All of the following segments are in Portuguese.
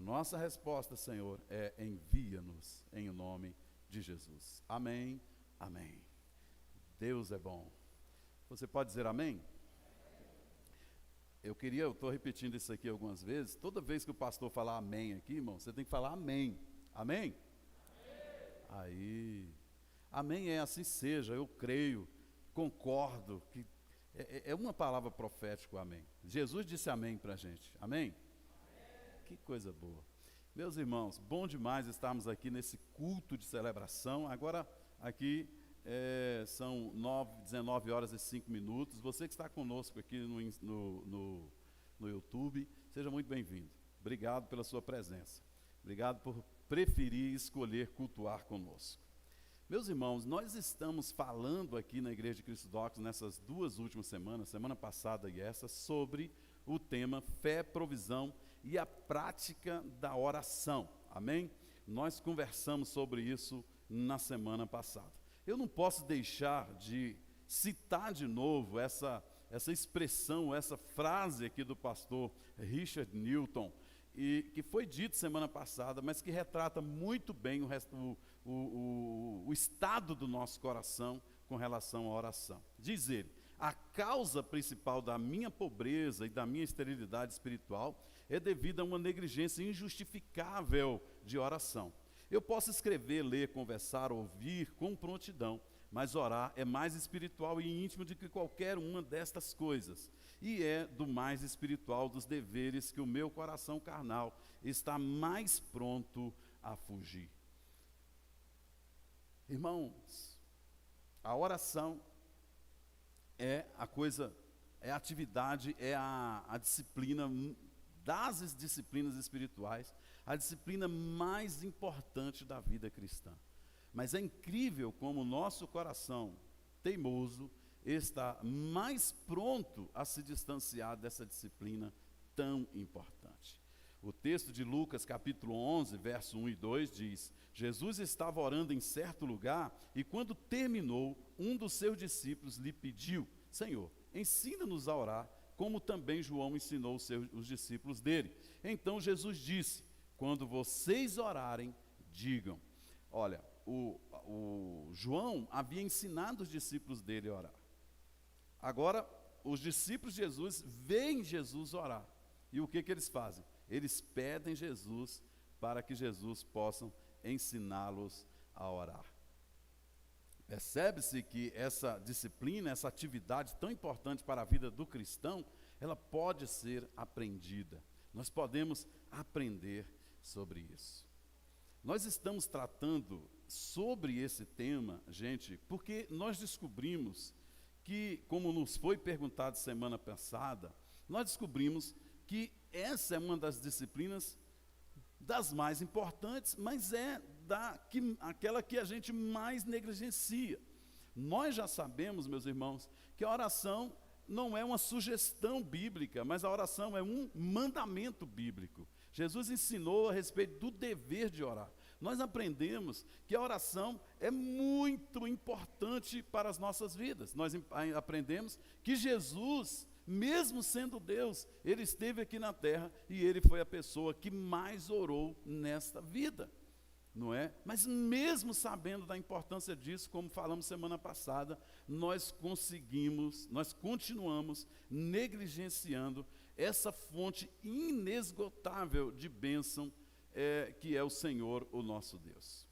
nossa resposta, Senhor, é envia-nos em nome de Jesus. Amém, amém. Deus é bom. Você pode dizer amém? Eu estou repetindo isso aqui algumas vezes. Toda vez que o pastor falar amém aqui, irmão, você tem que falar amém. Amém? Aí, amém é assim seja, eu creio, concordo, que é uma palavra profética o amém. Jesus disse amém para a gente, amém? Que coisa boa. Meus irmãos, bom demais estarmos aqui nesse culto de celebração. Agora aqui são 19 horas e 5 minutos. Você que está conosco aqui no YouTube, seja muito bem-vindo. Obrigado pela sua presença. Obrigado por preferir escolher cultuar conosco. Meus irmãos, nós estamos falando aqui na Igreja de Cristo Docos nessas duas últimas semanas, semana passada e essa, sobre o tema fé, provisão e a prática da oração. Amém? Nós conversamos sobre isso na semana passada. Eu não posso deixar de citar de novo essa expressão, essa frase aqui do pastor Richard Newton, e que foi dito semana passada, mas que retrata muito bem o estado do nosso coração com relação à oração. Diz ele: a causa principal da minha pobreza e da minha esterilidade espiritual é devida a uma negligência injustificável de oração. Eu posso escrever, ler, conversar, ouvir com prontidão, mas orar é mais espiritual e íntimo do que qualquer uma destas coisas, e é do mais espiritual dos deveres que o meu coração carnal está mais pronto a fugir. Irmãos, a oração é a atividade, é a disciplina das disciplinas espirituais, a disciplina mais importante da vida cristã. Mas é incrível como o nosso coração teimoso está mais pronto a se distanciar dessa disciplina tão importante. O texto de Lucas, capítulo 11, verso 1 e 2 diz: Jesus estava orando em certo lugar e quando terminou, um dos seus discípulos lhe pediu: Senhor, ensina-nos a orar, como também João ensinou os discípulos dele. Então Jesus disse: quando vocês orarem, digam. Olha, o João havia ensinado os discípulos dele a orar. Agora, os discípulos de Jesus veem Jesus orar. E o que eles fazem? Eles pedem Jesus para que Jesus possa ensiná-los a orar. Percebe-se que essa disciplina, essa atividade tão importante para a vida do cristão, ela pode ser aprendida. Nós podemos aprender sobre isso. Nós estamos tratando sobre esse tema, gente, porque nós descobrimos que, como nos foi perguntado semana passada, nós descobrimos que essa é uma das disciplinas das mais importantes, mas é aquela que a gente mais negligencia. Nós já sabemos, meus irmãos, que a oração não é uma sugestão bíblica, mas a oração é um mandamento bíblico. Jesus ensinou a respeito do dever de orar. Nós aprendemos que a oração é muito importante para as nossas vidas. Nós aprendemos que Jesus, mesmo sendo Deus, ele esteve aqui na terra e ele foi a pessoa que mais orou nesta vida, não é? Mas mesmo sabendo da importância disso, como falamos semana passada, nós continuamos negligenciando essa fonte inesgotável de bênção que é o Senhor, o nosso Deus.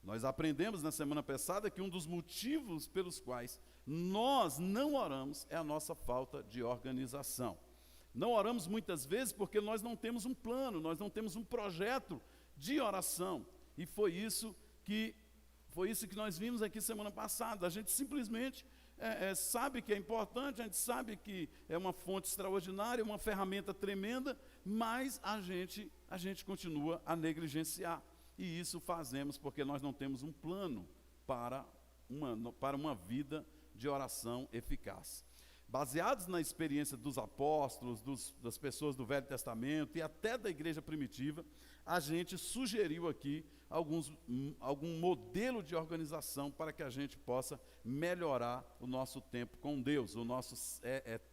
Nós aprendemos na semana passada que um dos motivos pelos quais nós não oramos é a nossa falta de organização. Não oramos muitas vezes porque nós não temos um plano, nós não temos um projeto de oração. E foi isso que nós vimos aqui semana passada. A gente simplesmente sabe que é importante, a gente sabe que é uma fonte extraordinária, uma ferramenta tremenda, mas a gente continua a negligenciar. E isso fazemos porque nós não temos um plano para uma vida de oração eficaz. Baseados na experiência dos apóstolos, das pessoas do Velho Testamento e até da igreja primitiva, a gente sugeriu aqui algum modelo de organização para que a gente possa melhorar o nosso tempo com Deus, o nosso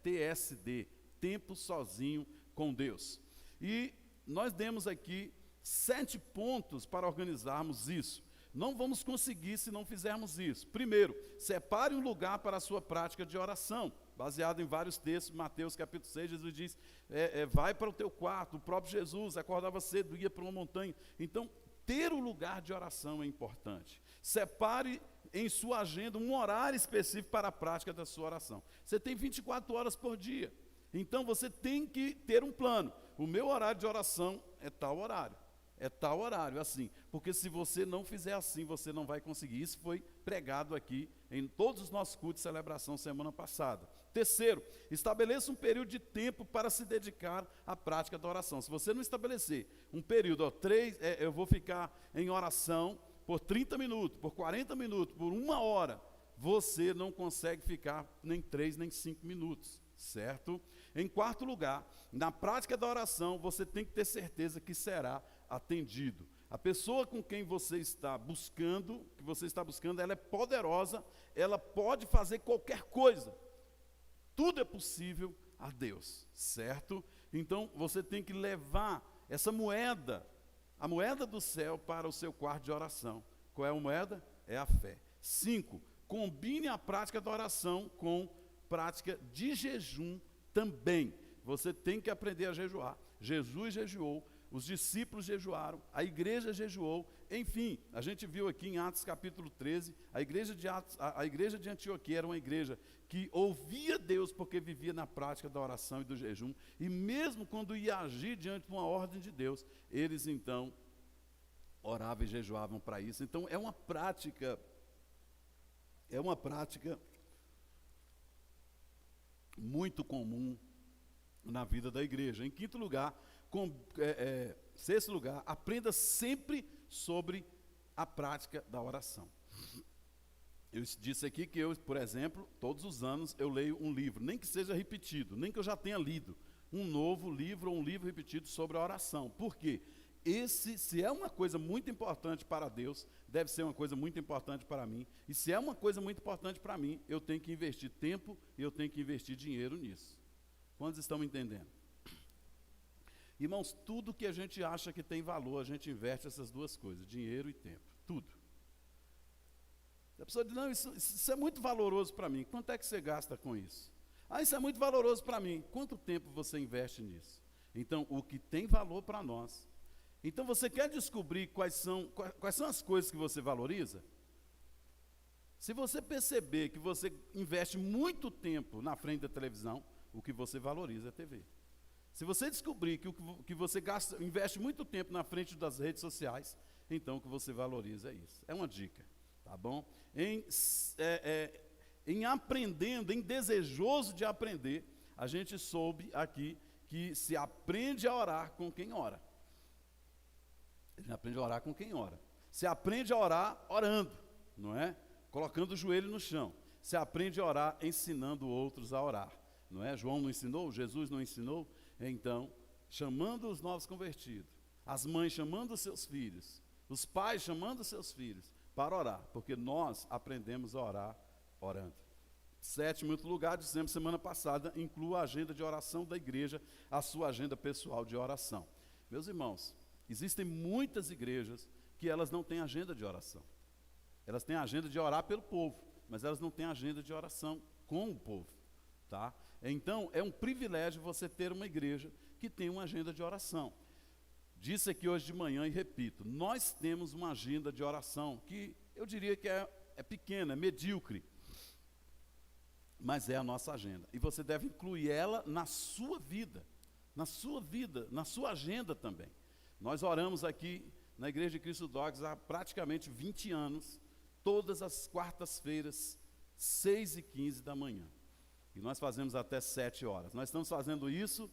TSD, tempo sozinho com Deus. E nós demos aqui 7 pontos para organizarmos isso. Não vamos conseguir se não fizermos isso. Primeiro, separe um lugar para a sua prática de oração, baseado em vários textos. Mateus capítulo 6, Jesus diz, vai para o teu quarto. O próprio Jesus acordava cedo, ia para uma montanha. Então, ter um lugar de oração é importante. Separe em sua agenda um horário específico para a prática da sua oração. Você tem 24 horas por dia, então você tem que ter um plano. O meu horário de oração é tal horário, assim, porque se você não fizer assim, você não vai conseguir. Isso foi pregado aqui em todos os nossos cultos de celebração semana passada. Terceiro, estabeleça um período de tempo para se dedicar à prática da oração. Se você não estabelecer um período, eu vou ficar em oração por 30 minutos, por 40 minutos, por 1 hora, você não consegue ficar nem 3, nem 5 minutos, certo? Em quarto lugar, na prática da oração, você tem que ter certeza que será atendido. A pessoa com quem você está buscando, ela é poderosa, ela pode fazer qualquer coisa. Tudo é possível a Deus, certo? Então, você tem que levar essa moeda, a moeda do céu, para o seu quarto de oração. Qual é a moeda? É a fé. 5, combine a prática da oração com prática de jejum também. Você tem que aprender a jejuar. Jesus jejuou, os discípulos jejuaram, a igreja jejuou, enfim, a gente viu aqui em Atos capítulo 13, a igreja de Antioquia era uma igreja que ouvia Deus porque vivia na prática da oração e do jejum, e mesmo quando ia agir diante de uma ordem de Deus, eles então oravam e jejuavam para isso. Então é uma prática muito comum na vida da igreja. Em quinto lugar, sexto lugar, aprenda sempre sobre a prática da oração. Eu disse aqui que eu, por exemplo, todos os anos eu leio um livro, nem que seja repetido, nem que eu já tenha lido, um novo livro ou um livro repetido sobre a oração. Por quê? Se é uma coisa muito importante para Deus, deve ser uma coisa muito importante para mim. E se é uma coisa muito importante para mim, eu tenho que investir tempo e eu tenho que investir dinheiro nisso. Quantos estão me entendendo? Irmãos, tudo que a gente acha que tem valor, a gente investe essas duas coisas, dinheiro e tempo, tudo. A pessoa diz, não, isso é muito valoroso para mim. Quanto é que você gasta com isso? Isso é muito valoroso para mim. Quanto tempo você investe nisso? Então, o que tem valor para nós. Então, você quer descobrir quais são as coisas que você valoriza? Se você perceber que você investe muito tempo na frente da televisão, o que você valoriza é a TV. Se você descobrir que você investe muito tempo na frente das redes sociais, então o que você valoriza é isso. É uma dica, tá bom? Em aprendendo, em desejoso de aprender, a gente soube aqui que se aprende a orar com quem ora. A gente aprende a orar com quem ora. Se aprende a orar orando, não é? Colocando o joelho no chão. Se aprende a orar ensinando outros a orar, não é? João não ensinou, Jesus não ensinou. Então, chamando os novos convertidos, as mães chamando os seus filhos, os pais chamando os seus filhos para orar, porque nós aprendemos a orar orando. Sétimo lugar, dissemos semana passada, inclua a agenda de oração da igreja, a sua agenda pessoal de oração. Meus irmãos, existem muitas igrejas que elas não têm agenda de oração. Elas têm agenda de orar pelo povo, mas elas não têm agenda de oração com o povo, tá? Então, é um privilégio você ter uma igreja que tem uma agenda de oração. Disse aqui hoje de manhã e repito, nós temos uma agenda de oração que eu diria que é pequena, é medíocre, mas é a nossa agenda. E você deve incluir ela na sua vida, na sua agenda também. Nós oramos aqui na Igreja de Cristo Dogs há praticamente 20 anos, todas as quartas-feiras, 6h15 da manhã. E nós fazemos até 7 horas. Nós estamos fazendo isso,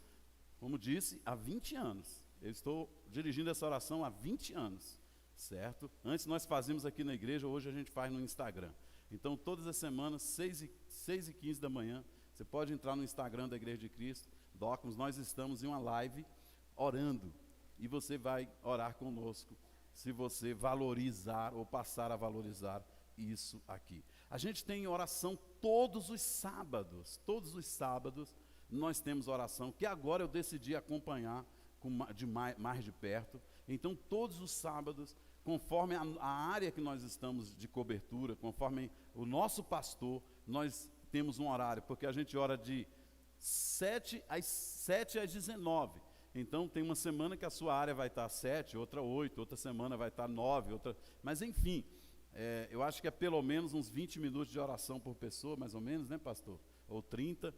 como disse, há 20 anos. Eu estou dirigindo essa oração há 20 anos, certo? Antes nós fazíamos aqui na igreja, hoje a gente faz no Instagram. Então, todas as semanas, 6h15 da manhã, você pode entrar no Instagram da Igreja de Cristo, Docmos, nós estamos em uma live orando. E você vai orar conosco, se você valorizar ou passar a valorizar isso aqui. A gente tem oração todos os sábados nós temos oração, que agora eu decidi acompanhar mais de perto. Então, todos os sábados, conforme a área que nós estamos de cobertura, conforme o nosso pastor, nós temos um horário, porque a gente ora de 7 às 19. Então, tem uma semana que a sua área vai estar 7, outra 8, outra semana vai estar 9, mas enfim, eu acho que é pelo menos uns 20 minutos de oração por pessoa, mais ou menos, né, pastor? Ou 30.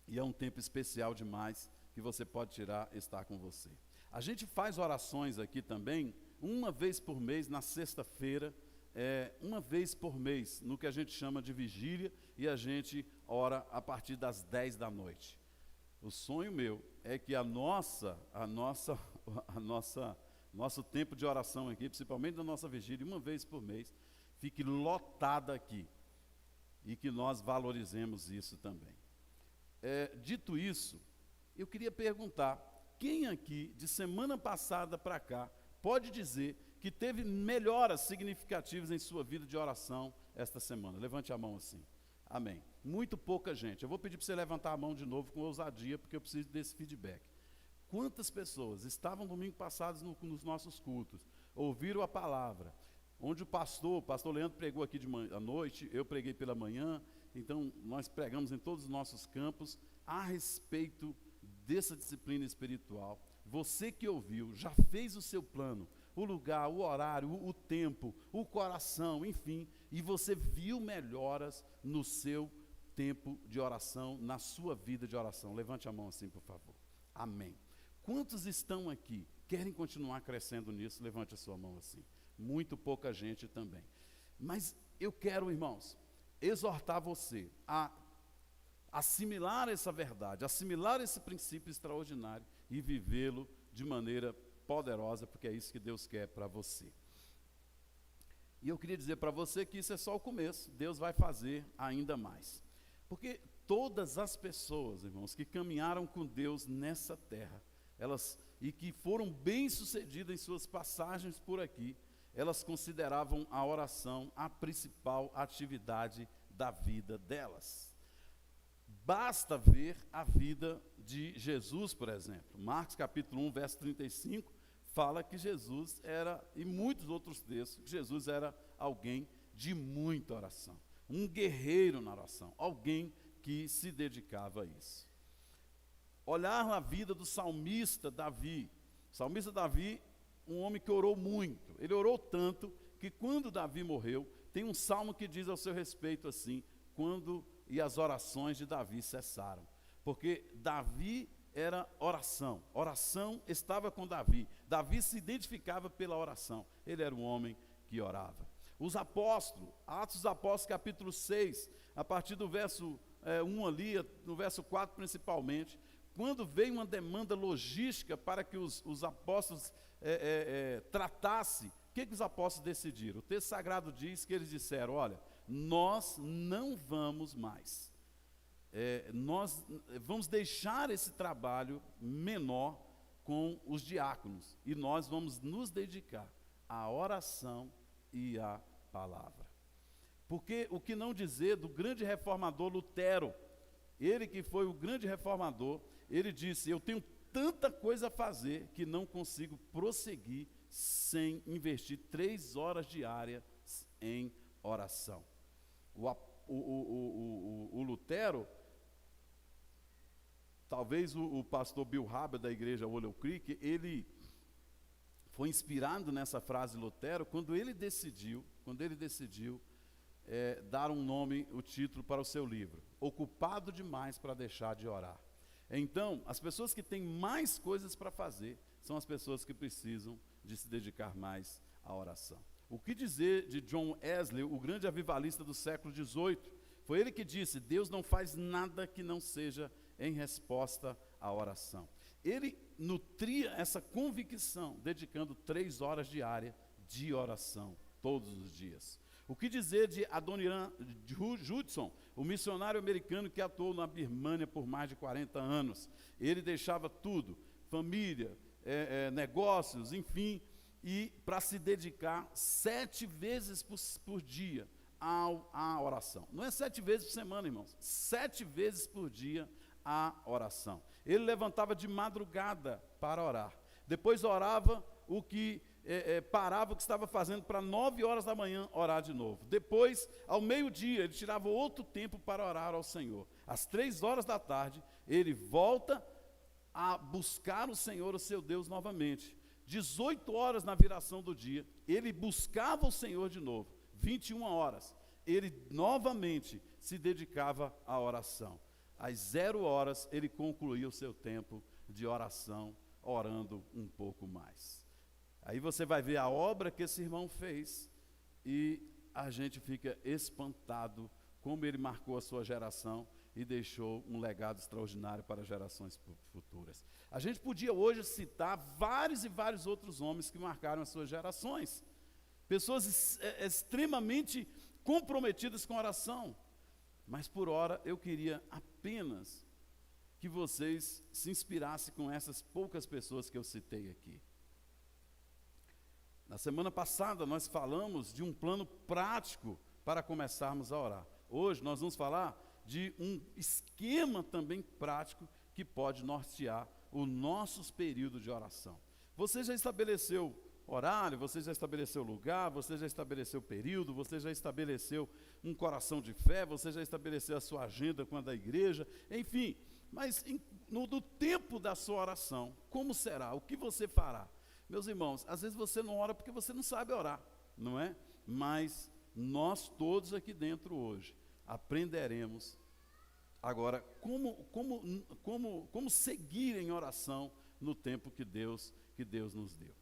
E é um tempo especial demais que você pode tirar e estar com você. A gente faz orações aqui também, uma vez por mês, na sexta-feira, uma vez por mês, no que a gente chama de vigília, e a gente ora a partir das 10 da noite. O sonho meu é que nosso tempo de oração aqui, principalmente na nossa vigília, uma vez por mês, fique lotada aqui, e que nós valorizemos isso também. Dito isso, eu queria perguntar, quem aqui, de semana passada para cá, pode dizer que teve melhoras significativas em sua vida de oração esta semana? Levante a mão assim. Amém. Muito pouca gente. Eu vou pedir para você levantar a mão de novo com ousadia, porque eu preciso desse feedback. Quantas pessoas estavam domingo passados nos nossos cultos, ouviram a palavra, onde o pastor Leandro pregou aqui à noite, eu preguei pela manhã, então nós pregamos em todos os nossos campos a respeito dessa disciplina espiritual. Você que ouviu, já fez o seu plano, o lugar, o horário, o tempo, o coração, enfim, e você viu melhoras no seu tempo de oração, na sua vida de oração. Levante a mão assim, por favor. Amém. Quantos estão aqui, querem continuar crescendo nisso? Levante a sua mão assim. Muito pouca gente também. Mas eu quero, irmãos, exortar você a assimilar essa verdade, assimilar esse princípio extraordinário e vivê-lo de maneira poderosa, porque é isso que Deus quer para você. E eu queria dizer para você que isso é só o começo, Deus vai fazer ainda mais. Porque todas as pessoas, irmãos, que caminharam com Deus nessa terra, e que foram bem-sucedidas em suas passagens por aqui, elas consideravam a oração a principal atividade da vida delas. Basta ver a vida de Jesus, por exemplo. Marcos capítulo 1, verso 35, fala que Jesus era, e muitos outros textos, que Jesus era alguém de muita oração. Um guerreiro na oração, alguém que se dedicava a isso. Olhar a vida do salmista Davi. O salmista Davi, um homem que orou muito. Ele orou tanto que quando Davi morreu, tem um salmo que diz ao seu respeito assim, e as orações de Davi cessaram. Porque Davi era oração estava com Davi. Davi se identificava pela oração. Ele era um homem que orava. Os apóstolos, Atos dos Apóstolos capítulo 6, a partir do verso 1 ali, no verso 4 principalmente, quando veio uma demanda logística para que os apóstolos tratassem, o que os apóstolos decidiram? O texto sagrado diz que eles disseram, olha, nós não vamos mais. Nós vamos deixar esse trabalho menor com os diáconos e nós vamos nos dedicar à oração e à palavra. Porque o que não dizer do grande reformador Lutero, ele que foi o grande reformador, ele disse, eu tenho tanta coisa a fazer que não consigo prosseguir sem investir 3 horas diárias em oração. O Lutero, talvez o pastor Bill Haber da igreja Willow Creek, ele foi inspirado nessa frase de Lutero quando ele decidiu dar um nome, o título para o seu livro, Ocupado Demais para Deixar de Orar. Então, as pessoas que têm mais coisas para fazer são as pessoas que precisam de se dedicar mais à oração. O que dizer de John Wesley, o grande avivalista do século XVIII? Foi ele que disse, Deus não faz nada que não seja em resposta à oração. Ele nutria essa convicção, dedicando 3 horas diárias de oração, todos os dias. O que dizer de Adoniran Judson, o missionário americano que atuou na Birmânia por mais de 40 anos? Ele deixava tudo, família, negócios, enfim, e para se dedicar 7 vezes por dia à oração. Não é 7 vezes por semana, irmãos, 7 vezes por dia à oração. Ele levantava de madrugada para orar. Depois orava o que parava o que estava fazendo para 9 horas da manhã orar de novo. Depois, ao meio-dia, ele tirava outro tempo para orar ao Senhor. Às 3 horas da tarde, ele volta a buscar o Senhor, o seu Deus, novamente. 18 horas na viração do dia, ele buscava o Senhor de novo. 21 horas, ele novamente se dedicava à oração. Às 0 horas, ele concluía o seu tempo de oração, orando um pouco mais. Aí você vai ver a obra que esse irmão fez e a gente fica espantado como ele marcou a sua geração e deixou um legado extraordinário para gerações futuras. A gente podia hoje citar vários e vários outros homens que marcaram as suas gerações. Pessoas extremamente comprometidas com a oração. Mas por hora eu queria apenas que vocês se inspirassem com essas poucas pessoas que eu citei aqui. Na semana passada nós falamos de um plano prático para começarmos a orar. Hoje nós vamos falar de um esquema também prático que pode nortear os nossos períodos de oração. Você já estabeleceu horário, você já estabeleceu lugar, você já estabeleceu período, você já estabeleceu um coração de fé, você já estabeleceu a sua agenda com a da igreja, enfim. Mas no tempo da sua oração, como será? O que você fará? Meus irmãos, às vezes você não ora porque você não sabe orar, não é? Mas nós todos aqui dentro hoje aprenderemos agora como seguir em oração no tempo que Deus nos deu.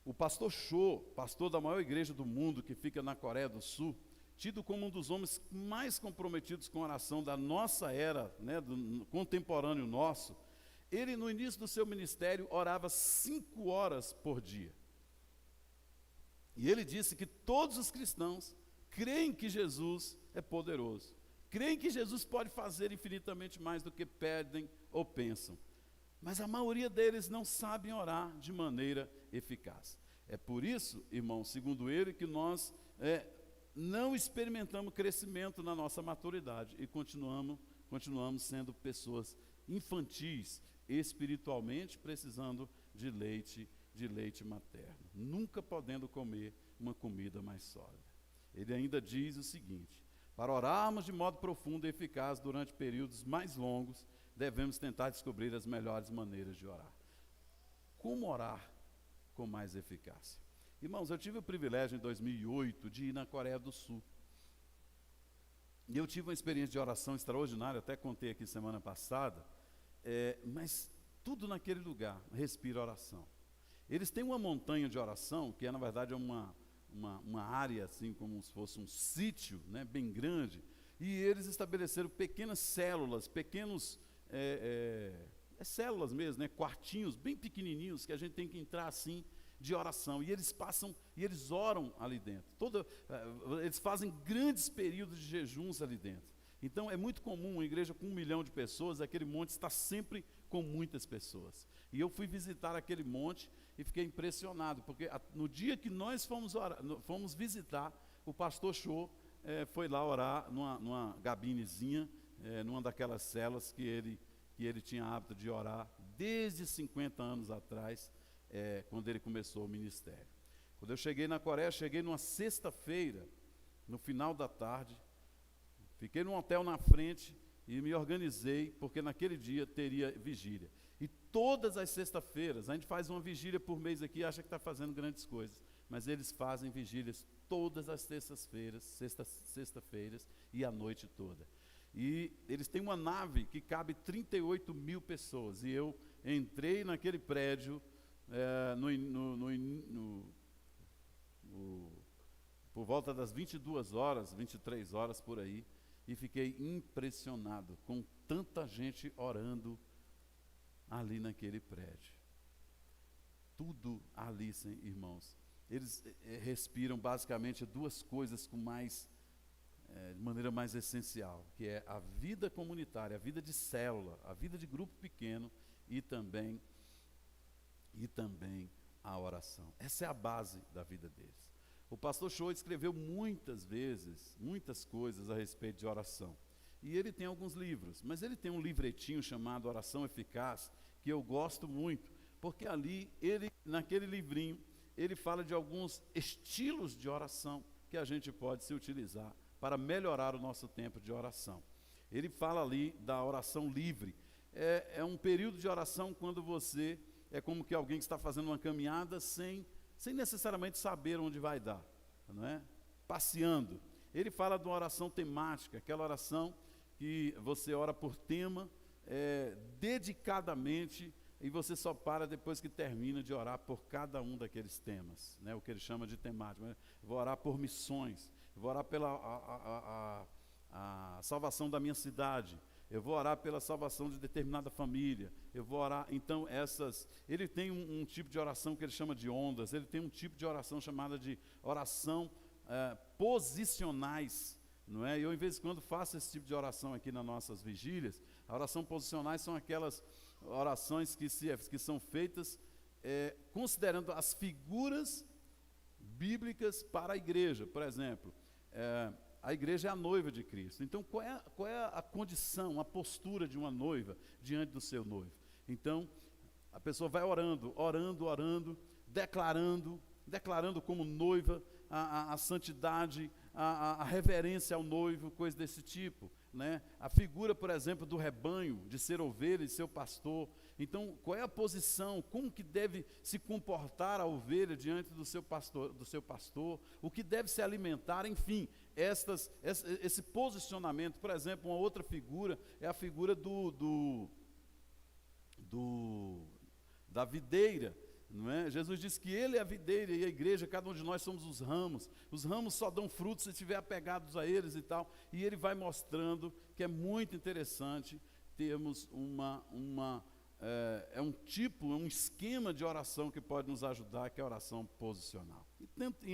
O pastor Cho, pastor da maior igreja do mundo que fica na Coreia do Sul, tido como um dos homens mais comprometidos com a oração da nossa era, né, do contemporâneo nosso, ele no início do seu ministério orava 5 horas por dia. E ele disse que todos os cristãos creem que Jesus é poderoso, creem que Jesus pode fazer infinitamente mais do que pedem ou pensam. Mas a maioria deles não sabem orar de maneira eficaz. É por isso, irmão, segundo ele, que nós não experimentamos crescimento na nossa maturidade e continuamos sendo pessoas infantis, espiritualmente precisando de leite materno, nunca podendo comer uma comida mais sólida. Ele ainda diz o seguinte: para orarmos de modo profundo e eficaz durante períodos mais longos, devemos tentar descobrir as melhores maneiras de orar. Como orar com mais eficácia? Irmãos, eu tive o privilégio em 2008 de ir na Coreia do Sul. E eu tive uma experiência de oração extraordinária, até contei aqui semana passada, mas tudo naquele lugar respira oração. Eles têm uma montanha de oração, que na verdade é uma área assim, como se fosse um sítio, né, bem grande, e eles estabeleceram pequenas células, pequenos células mesmo, né, quartinhos bem pequenininhos, que a gente tem que entrar assim, de oração, e eles passam, e eles oram ali dentro, eles fazem grandes períodos de jejuns ali dentro. Então é muito comum, uma igreja com 1 milhão de pessoas, aquele monte está sempre com muitas pessoas. E eu fui visitar aquele monte e fiquei impressionado, porque no dia que nós fomos visitar, o pastor Cho foi lá orar numa gabinezinha, numa daquelas celas que ele tinha hábito de orar desde 50 anos atrás, quando ele começou o ministério. Quando eu cheguei na Coreia, cheguei numa sexta-feira, no final da tarde, fiquei num hotel na frente e me organizei, porque naquele dia teria vigília. E todas as sextas-feiras, a gente faz uma vigília por mês aqui, acha que está fazendo grandes coisas, mas eles fazem vigílias todas as sexta-feiras e a noite toda. E eles têm uma nave que cabe 38 mil pessoas, e eu entrei naquele prédio por volta das 22 horas, 23 horas por aí, e fiquei impressionado com tanta gente orando ali naquele prédio. Tudo ali, irmãos. Eles respiram basicamente 2 coisas de maneira mais essencial, que é a vida comunitária, a vida de célula, a vida de grupo pequeno e também a oração. Essa é a base da vida deles. O pastor Cho escreveu muitas vezes, muitas coisas a respeito de oração. e ele tem alguns livros, mas ele tem um livretinho chamado Oração Eficaz, que eu gosto muito, porque ali, naquele livrinho, ele fala de alguns estilos de oração que a gente pode se utilizar para melhorar o nosso tempo de oração. Ele fala ali da oração livre. É um período de oração quando você é como que alguém que está fazendo uma caminhada sem necessariamente saber onde vai dar, não é? Passeando. Ele fala de uma oração temática, aquela oração que você ora por tema, dedicadamente, e você só para depois que termina de orar por cada um daqueles temas, né? O que ele chama de temática. Vou orar por missões, vou orar pela a salvação da minha cidade, eu vou orar pela salvação de determinada família, eu vou orar, então ele tem um tipo de oração que ele chama de ondas, ele tem um tipo de oração chamada de oração posicionais, não é? Eu, em vez de quando, faço esse tipo de oração aqui nas nossas vigílias. A oração posicionais são aquelas orações que são feitas considerando as figuras bíblicas para a igreja. Por exemplo, a igreja é a noiva de Cristo. Então, qual é a condição, a postura de uma noiva diante do seu noivo? Então, a pessoa vai orando, declarando como noiva a santidade, a reverência ao noivo, coisa desse tipo, né? A figura, por exemplo, do rebanho, de ser ovelha e ser o pastor. Então, qual é a posição, como que deve se comportar a ovelha diante do seu pastor, o que deve se alimentar, enfim, esse posicionamento. Por exemplo, uma outra figura é a figura da videira, não é? Jesus disse que ele é a videira e a igreja, cada um de nós somos os ramos. Os ramos só dão frutos se estiver apegados a eles e tal. E ele vai mostrando que é muito interessante termos um esquema de oração que pode nos ajudar, que é a oração posicional. E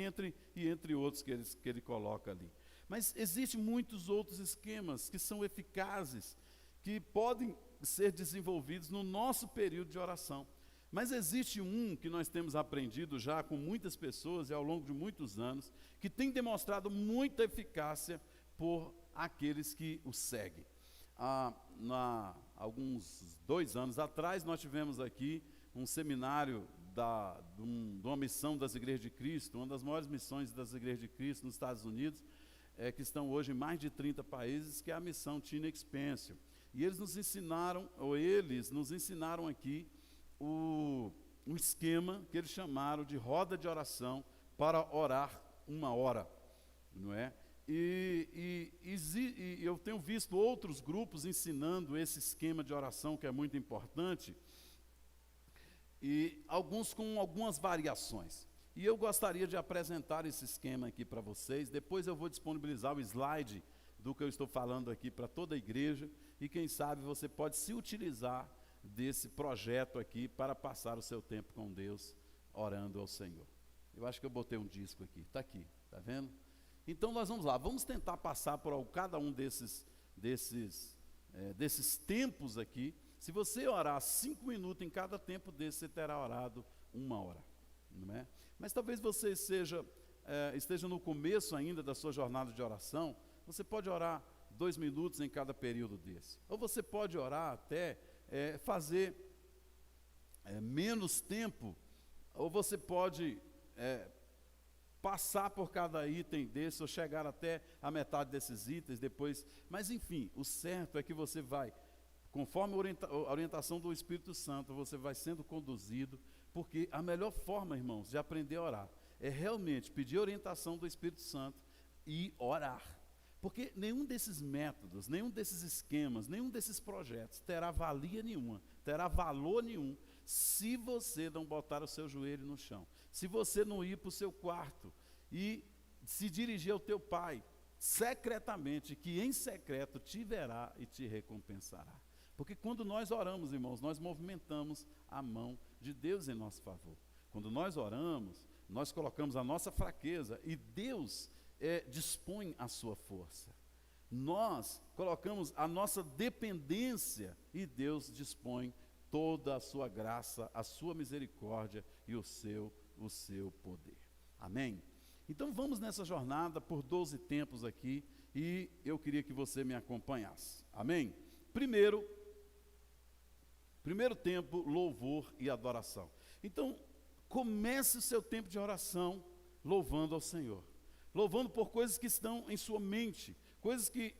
entre outros que ele coloca ali. Mas existem muitos outros esquemas que são eficazes, que podem ser desenvolvidos no nosso período de oração. Mas existe um que nós temos aprendido já com muitas pessoas e ao longo de muitos anos, que tem demonstrado muita eficácia por aqueles que o seguem. Alguns 2 anos atrás, nós tivemos aqui um seminário de uma missão das Igrejas de Cristo, uma das maiores missões das Igrejas de Cristo nos Estados Unidos, que estão hoje em mais de 30 países, que é a missão Teen Expansion. E eles nos ensinaram aqui um esquema que eles chamaram de roda de oração para orar 1 hora, não é? E eu tenho visto outros grupos ensinando esse esquema de oração, que é muito importante, e alguns com algumas variações. E eu gostaria de apresentar esse esquema aqui para vocês. Depois eu vou disponibilizar o slide do que eu estou falando aqui para toda a igreja, e quem sabe você pode se utilizar desse projeto aqui para passar o seu tempo com Deus, orando ao Senhor. Eu acho que eu botei um disco aqui, está vendo? Então nós vamos lá, vamos tentar passar por cada um desses tempos aqui. Se você orar 5 minutos em cada tempo desse, você terá orado 1 hora, não é? Mas talvez você esteja no começo ainda da sua jornada de oração. Você pode orar 2 minutos em cada período desse, ou você pode orar até fazer menos tempo, ou você pode passar por cada item desse, ou chegar até a metade desses itens depois. Mas enfim, o certo é que você vai, conforme a orientação do Espírito Santo, você vai sendo conduzido, porque a melhor forma, irmãos, de aprender a orar é realmente pedir orientação do Espírito Santo e orar. Porque nenhum desses métodos, nenhum desses esquemas, nenhum desses projetos terá valia nenhuma, terá valor nenhum, se você não botar o seu joelho no chão, se você não ir para o seu quarto e se dirigir ao teu pai, secretamente, que em secreto te verá e te recompensará. Porque quando nós oramos, irmãos, nós movimentamos a mão de Deus em nosso favor. Quando nós oramos, nós colocamos a nossa fraqueza e Deus dispõe a sua força. Nós colocamos a nossa dependência e Deus dispõe toda a sua graça, a sua misericórdia e o seu poder. Amém? Então vamos nessa jornada por 12 tempos aqui, e eu queria que você me acompanhasse. Amém? Primeiro tempo, louvor e adoração. Então, comece o seu tempo de oração louvando ao Senhor. Louvando por coisas que estão em sua mente, coisas que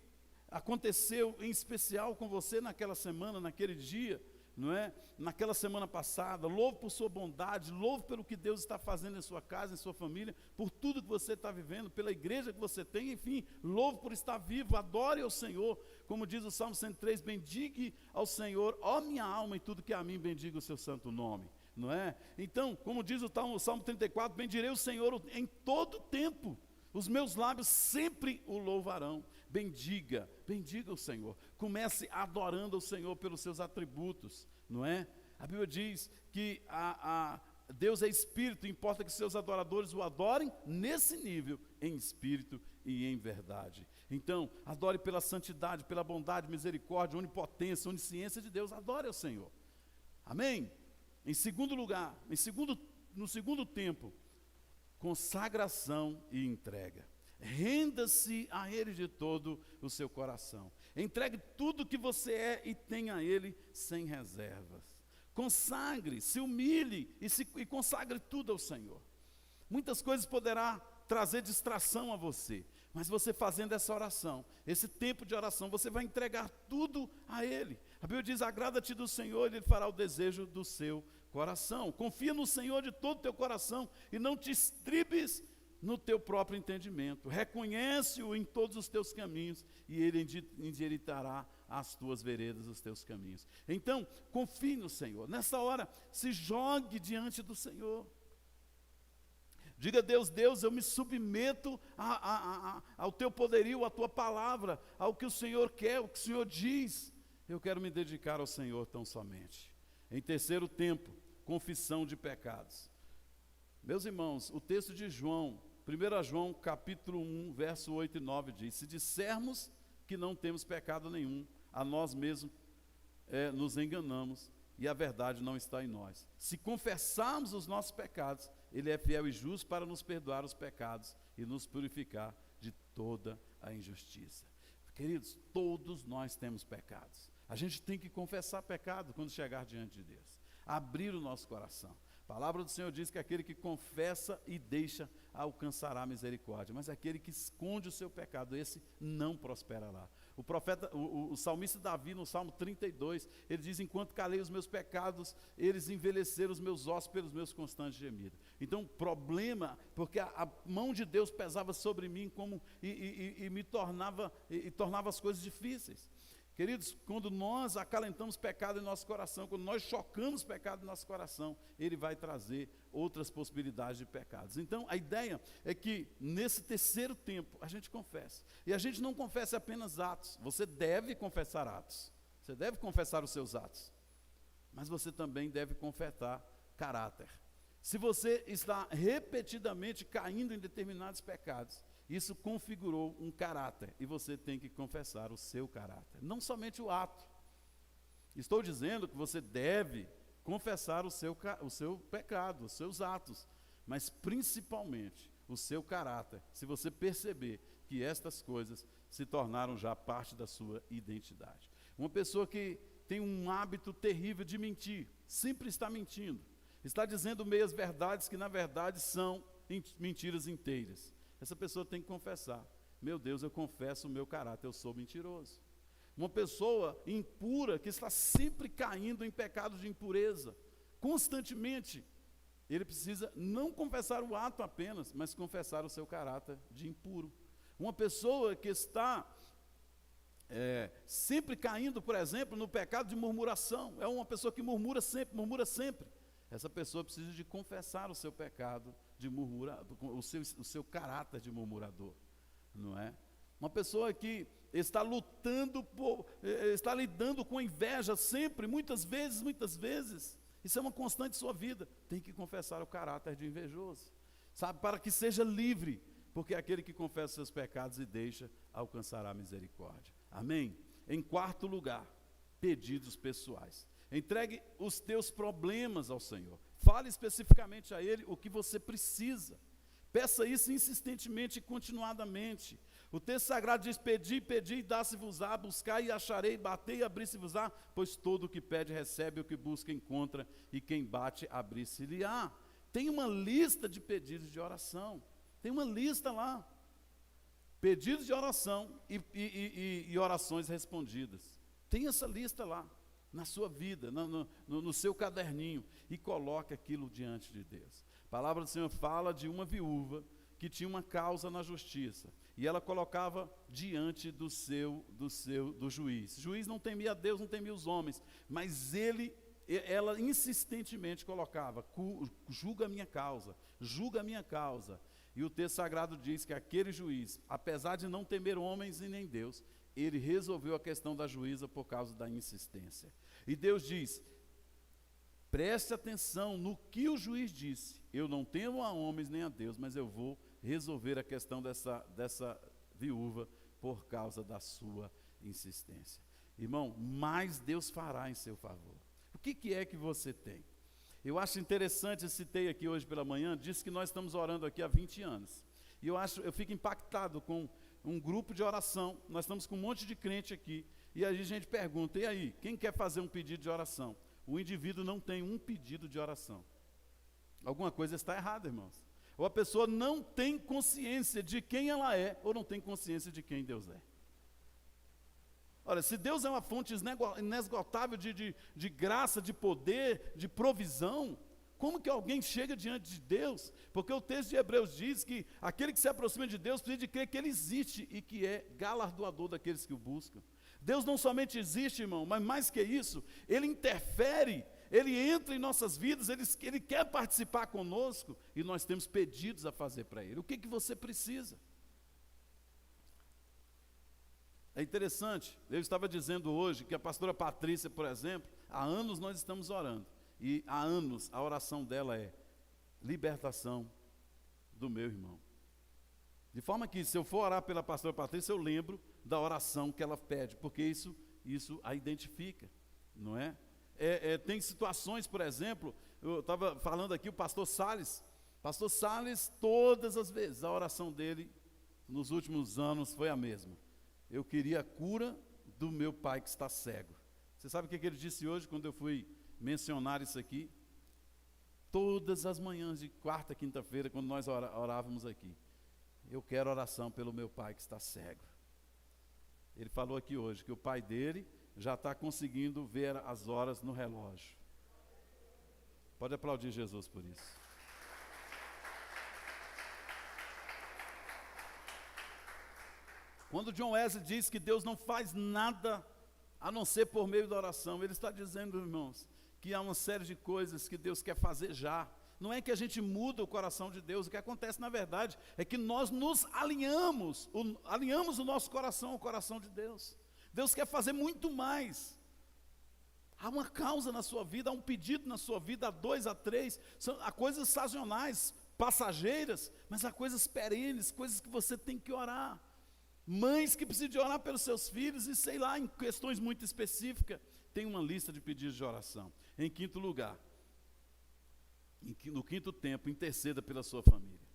aconteceu em especial com você naquela semana, naquele dia, não é? Naquela semana passada. Louve por sua bondade, louve pelo que Deus está fazendo em sua casa, em sua família, por tudo que você está vivendo, pela igreja que você tem, enfim, louve por estar vivo, adore ao Senhor, como diz o Salmo 103, bendigue ao Senhor, ó minha alma, e tudo que a mim bendiga o seu santo nome, não é? Então, como diz o Salmo 34, bendirei o Senhor em todo tempo, os meus lábios sempre o louvarão. Bendiga o Senhor. Comece adorando o Senhor pelos seus atributos, não é? A Bíblia diz que Deus é espírito, importa que seus adoradores o adorem nesse nível, em espírito e em verdade. Então, adore pela santidade, pela bondade, misericórdia, onipotência, onisciência de Deus, adore ao Senhor. Amém? Em segundo lugar, no segundo tempo, consagração e entrega. Renda-se a Ele de todo o seu coração. Entregue tudo que você é e tem a Ele sem reservas. Consagre, se humilhe e consagre tudo ao Senhor. Muitas coisas poderá trazer distração a você, mas você fazendo essa oração, esse tempo de oração, você vai entregar tudo a Ele. A Bíblia diz, agrada-te do Senhor, Ele fará o desejo do seu coração. Confia no Senhor de todo o teu coração e não te estribes no teu próprio entendimento. Reconhece-o em todos os teus caminhos e Ele endireitará as tuas veredas, os teus caminhos. Então, confie no Senhor. Nessa hora, se jogue diante do Senhor. Diga a Deus, Deus, eu me submeto ao teu poderio, à tua palavra, ao que o Senhor quer, o que o Senhor diz. Eu quero me dedicar ao Senhor tão somente. Em terceiro tempo, confissão de pecados. Meus irmãos, o texto de João, 1 João capítulo 1, verso 8 e 9 diz, se dissermos que não temos pecado nenhum, a nós mesmos nos enganamos e a verdade não está em nós. Se confessarmos os nossos pecados, Ele é fiel e justo para nos perdoar os pecados e nos purificar de toda a injustiça. Queridos, todos nós temos pecados. A gente tem que confessar pecado quando chegar diante de Deus. Abrir o nosso coração. A palavra do Senhor diz que aquele que confessa e deixa alcançará misericórdia, mas aquele que esconde o seu pecado, esse não prosperará. O salmista Davi, no Salmo 32, ele diz, enquanto calei os meus pecados, eles envelheceram os meus ossos pelos meus constantes gemidos. Então, problema, porque a mão de Deus pesava sobre mim e me tornava as coisas difíceis. Queridos, quando nós acalentamos pecado em nosso coração, quando nós chocamos pecado em nosso coração, Ele vai trazer outras possibilidades de pecados. Então, a ideia é que nesse terceiro tempo, a gente confessa. E a gente não confessa apenas atos. Você deve confessar atos. Você deve confessar os seus atos. Mas você também deve confessar caráter. Se você está repetidamente caindo em determinados pecados, isso configurou um caráter e você tem que confessar o seu caráter, não somente o ato. Estou dizendo que você deve confessar o seu pecado, os seus atos, mas principalmente o seu caráter, se você perceber que estas coisas se tornaram já parte da sua identidade. Uma pessoa que tem um hábito terrível de mentir, sempre está mentindo, está dizendo meias verdades que na verdade são mentiras inteiras. Essa pessoa tem que confessar, meu Deus, eu confesso o meu caráter, eu sou mentiroso. Uma pessoa impura que está sempre caindo em pecados de impureza, constantemente, ele precisa não confessar o ato apenas, mas confessar o seu caráter de impuro. Uma pessoa que está sempre caindo, por exemplo, no pecado de murmuração, é uma pessoa que murmura sempre. Essa pessoa precisa de confessar o seu pecado de murmurador, o seu caráter de murmurador, não é? Uma pessoa que está está lidando com inveja sempre, muitas vezes, isso é uma constante em sua vida, tem que confessar o caráter de invejoso, sabe, para que seja livre, porque aquele que confessa seus pecados e deixa, alcançará misericórdia. Amém? Em quarto lugar, pedidos pessoais. Entregue os teus problemas ao Senhor. Fale especificamente a Ele o que você precisa. Peça isso insistentemente e continuadamente. O texto sagrado diz: pedi, pedi e dá-se-vos-á, buscai e acharei, batei e abri-se-vos-á, pois todo o que pede recebe, o que busca encontra, e quem bate abrir-se-lhe-á. Tem uma lista de pedidos de oração, tem uma lista lá, pedidos de oração e orações respondidas. Tem essa lista lá, na sua vida, no seu caderninho, e coloque aquilo diante de Deus. A palavra do Senhor fala de uma viúva que tinha uma causa na justiça, e ela colocava diante do juiz. O juiz não temia a Deus, não temia os homens, mas ela insistentemente colocava: julga a minha causa, julga a minha causa. E o texto sagrado diz que aquele juiz, apesar de não temer homens e nem Deus, ele resolveu a questão da juíza por causa da insistência. E Deus diz: preste atenção no que o juiz disse. Eu não temo a homens nem a Deus, mas eu vou resolver a questão dessa viúva por causa da sua insistência. Irmão, mais Deus fará em seu favor. O que é que você tem? Eu acho interessante, eu citei aqui hoje pela manhã, disse que nós estamos orando aqui há 20 anos. E eu fico impactado com um grupo de oração. Nós estamos com um monte de crente aqui, e aí a gente pergunta: e aí, quem quer fazer um pedido de oração? O indivíduo não tem um pedido de oração. Alguma coisa está errada, irmãos. Ou a pessoa não tem consciência de quem ela é, ou não tem consciência de quem Deus é. Olha, se Deus é uma fonte inesgotável de graça, de poder, de provisão, como que alguém chega diante de Deus? Porque o texto de Hebreus diz que aquele que se aproxima de Deus precisa de crer que Ele existe e que é galardoador daqueles que o buscam. Deus não somente existe, irmão, mas mais que isso, Ele interfere, Ele entra em nossas vidas, Ele quer participar conosco, e nós temos pedidos a fazer para Ele. O que você precisa? É interessante, eu estava dizendo hoje que a pastora Patrícia, por exemplo, há anos nós estamos orando, e há anos a oração dela é: libertação do meu irmão. De forma que, se eu for orar pela pastora Patrícia, eu lembro da oração que ela pede, porque isso a identifica, não é? Tem situações, por exemplo, eu estava falando aqui, o pastor Salles, todas as vezes, a oração dele, nos últimos anos, foi a mesma: eu queria a cura do meu pai que está cego. Você sabe o que ele disse hoje, quando eu fui mencionar isso aqui? Todas as manhãs de quarta, quinta-feira, quando nós orávamos aqui: eu quero oração pelo meu pai que está cego. Ele falou aqui hoje que o pai dele já está conseguindo ver as horas no relógio. Pode aplaudir Jesus por isso. Quando John Wesley diz que Deus não faz nada a não ser por meio da oração, ele está dizendo, irmãos, que há uma série de coisas que Deus quer fazer já. Não é que a gente muda o coração de Deus, o que acontece na verdade é que nós nos alinhamos o nosso coração ao coração de Deus. Deus quer fazer muito mais. Há uma causa na sua vida, há um pedido na sua vida, há 2, há 3, há coisas sazonais, passageiras, mas há coisas perenes, coisas que você tem que orar. Mães que precisam de orar pelos seus filhos, e sei lá, em questões muito específicas, tem uma lista de pedidos de oração. Em quinto lugar, no quinto tempo, interceda pela sua família.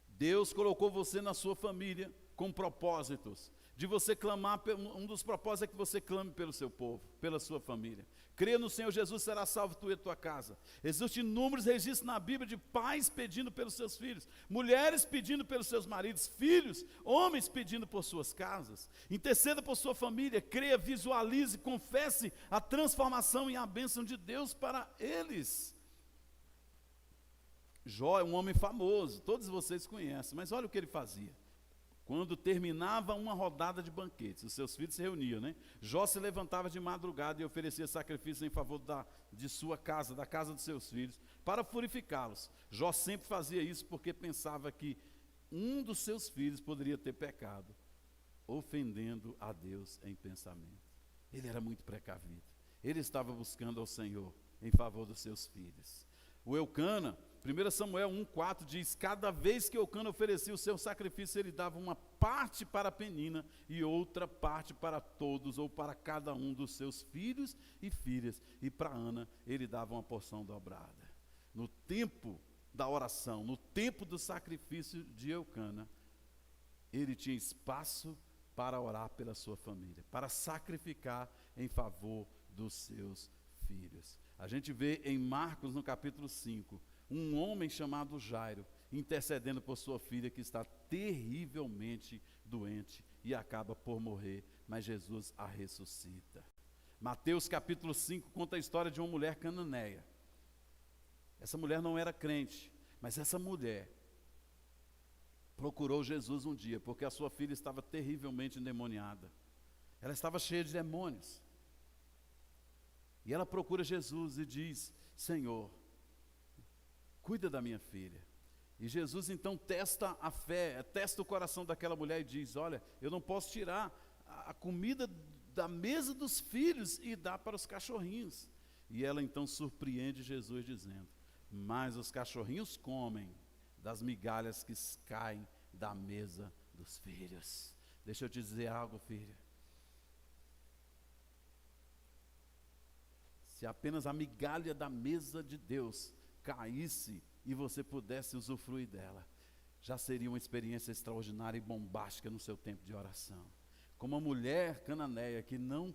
Deus colocou você na sua família com propósitos, de você clamar, um dos propósitos é que você clame pelo seu povo, pela sua família. Crê no Senhor Jesus, será salvo tu e tua casa. Existem inúmeros registros na Bíblia de pais pedindo pelos seus filhos, mulheres pedindo pelos seus maridos, filhos, homens pedindo por suas casas. Interceda por sua família, creia, visualize, confesse a transformação e a bênção de Deus para eles. Jó é um homem famoso, todos vocês conhecem, mas olha o que ele fazia. Quando terminava uma rodada de banquetes, os seus filhos se reuniam, né? Jó se levantava de madrugada e oferecia sacrifício em favor de sua casa, da casa dos seus filhos, para purificá-los. Jó sempre fazia isso porque pensava que um dos seus filhos poderia ter pecado, ofendendo a Deus em pensamento. Ele era muito precavido. Ele estava buscando ao Senhor em favor dos seus filhos. O Eucana, 1 Samuel 1,4 diz: cada vez que Eucana oferecia o seu sacrifício, ele dava uma parte para Penina e outra parte para todos, ou para cada um dos seus filhos e filhas. E para Ana, ele dava uma porção dobrada. No tempo da oração, no tempo do sacrifício de Eucana, ele tinha espaço para orar pela sua família, para sacrificar em favor dos seus filhos. A gente vê em Marcos, no capítulo 5, um homem chamado Jairo, intercedendo por sua filha que está terrivelmente doente e acaba por morrer, mas Jesus a ressuscita. Mateus capítulo 5 conta a história de uma mulher cananeia. Essa mulher não era crente, mas essa mulher procurou Jesus um dia, porque a sua filha estava terrivelmente endemoniada. Ela estava cheia de demônios. E ela procura Jesus e diz: Senhor, cuida da minha filha. E Jesus então testa a fé, testa o coração daquela mulher e diz: olha, eu não posso tirar a comida da mesa dos filhos e dar para os cachorrinhos. E ela então surpreende Jesus dizendo: mas os cachorrinhos comem das migalhas que caem da mesa dos filhos. Deixa eu te dizer algo, filha. Se apenas a migalha da mesa de Deus caísse e você pudesse usufruir dela, já seria uma experiência extraordinária e bombástica no seu tempo de oração. Como uma mulher cananeia que não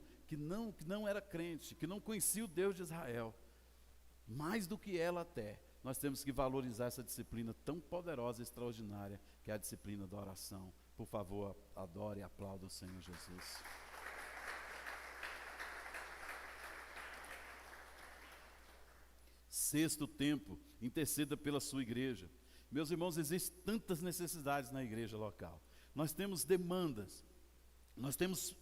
era crente, que não conhecia o Deus de Israel, mais do que ela até, nós temos que valorizar essa disciplina tão poderosa e extraordinária, que é a disciplina da oração. Por favor, adore e aplaude o Senhor Jesus. Sexto tempo, interceda pela sua igreja. Meus irmãos, existem tantas necessidades na igreja local. Nós temos demandas, nós temos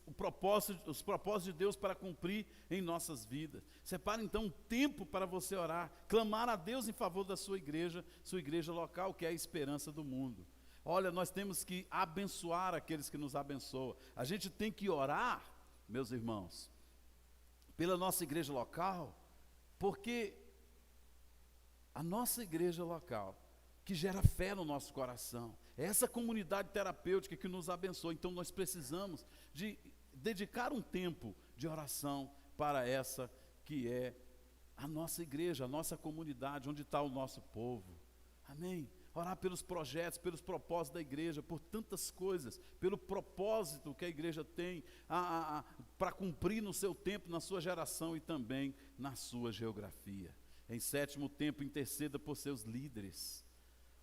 os propósitos de Deus para cumprir em nossas vidas. Separe então um tempo para você orar, clamar a Deus em favor da sua igreja local, que é a esperança do mundo. Olha, nós temos que abençoar aqueles que nos abençoam. A gente tem que orar, meus irmãos, pela nossa igreja local, porque a nossa igreja local, que gera fé no nosso coração, é essa comunidade terapêutica que nos abençoa. Então nós precisamos de dedicar um tempo de oração para essa que é a nossa igreja, a nossa comunidade, onde está o nosso povo. Amém? Orar pelos projetos, pelos propósitos da igreja, por tantas coisas, pelo propósito que a igreja tem para cumprir no seu tempo, na sua geração e também na sua geografia. Em sétimo tempo, interceda por seus líderes.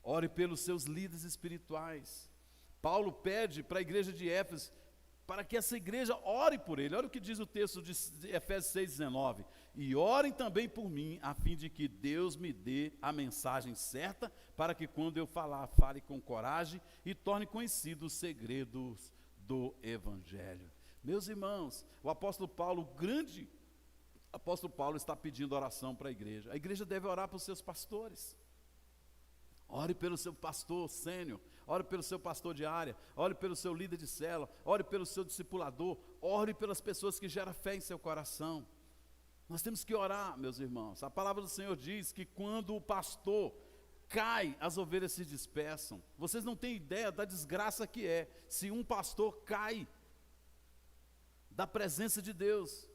Ore pelos seus líderes espirituais. Paulo pede para a igreja de Éfeso, para que essa igreja ore por ele. Olha o que diz o texto de Efésios 6,19. E orem também por mim, a fim de que Deus me dê a mensagem certa, para que quando eu falar, fale com coragem e torne conhecidos os segredos do Evangelho. Meus irmãos, o apóstolo Paulo, o grande apóstolo Paulo, está pedindo oração para a igreja. A igreja deve orar para os seus pastores. Ore pelo seu pastor sênior, ore pelo seu pastor de área, ore pelo seu líder de célula, ore pelo seu discipulador, ore pelas pessoas que geram fé em seu coração. Nós temos que orar, meus irmãos. A palavra do Senhor diz que quando o pastor cai, as ovelhas se dispersam. Vocês não têm ideia da desgraça que é se um pastor cai da presença de Deus.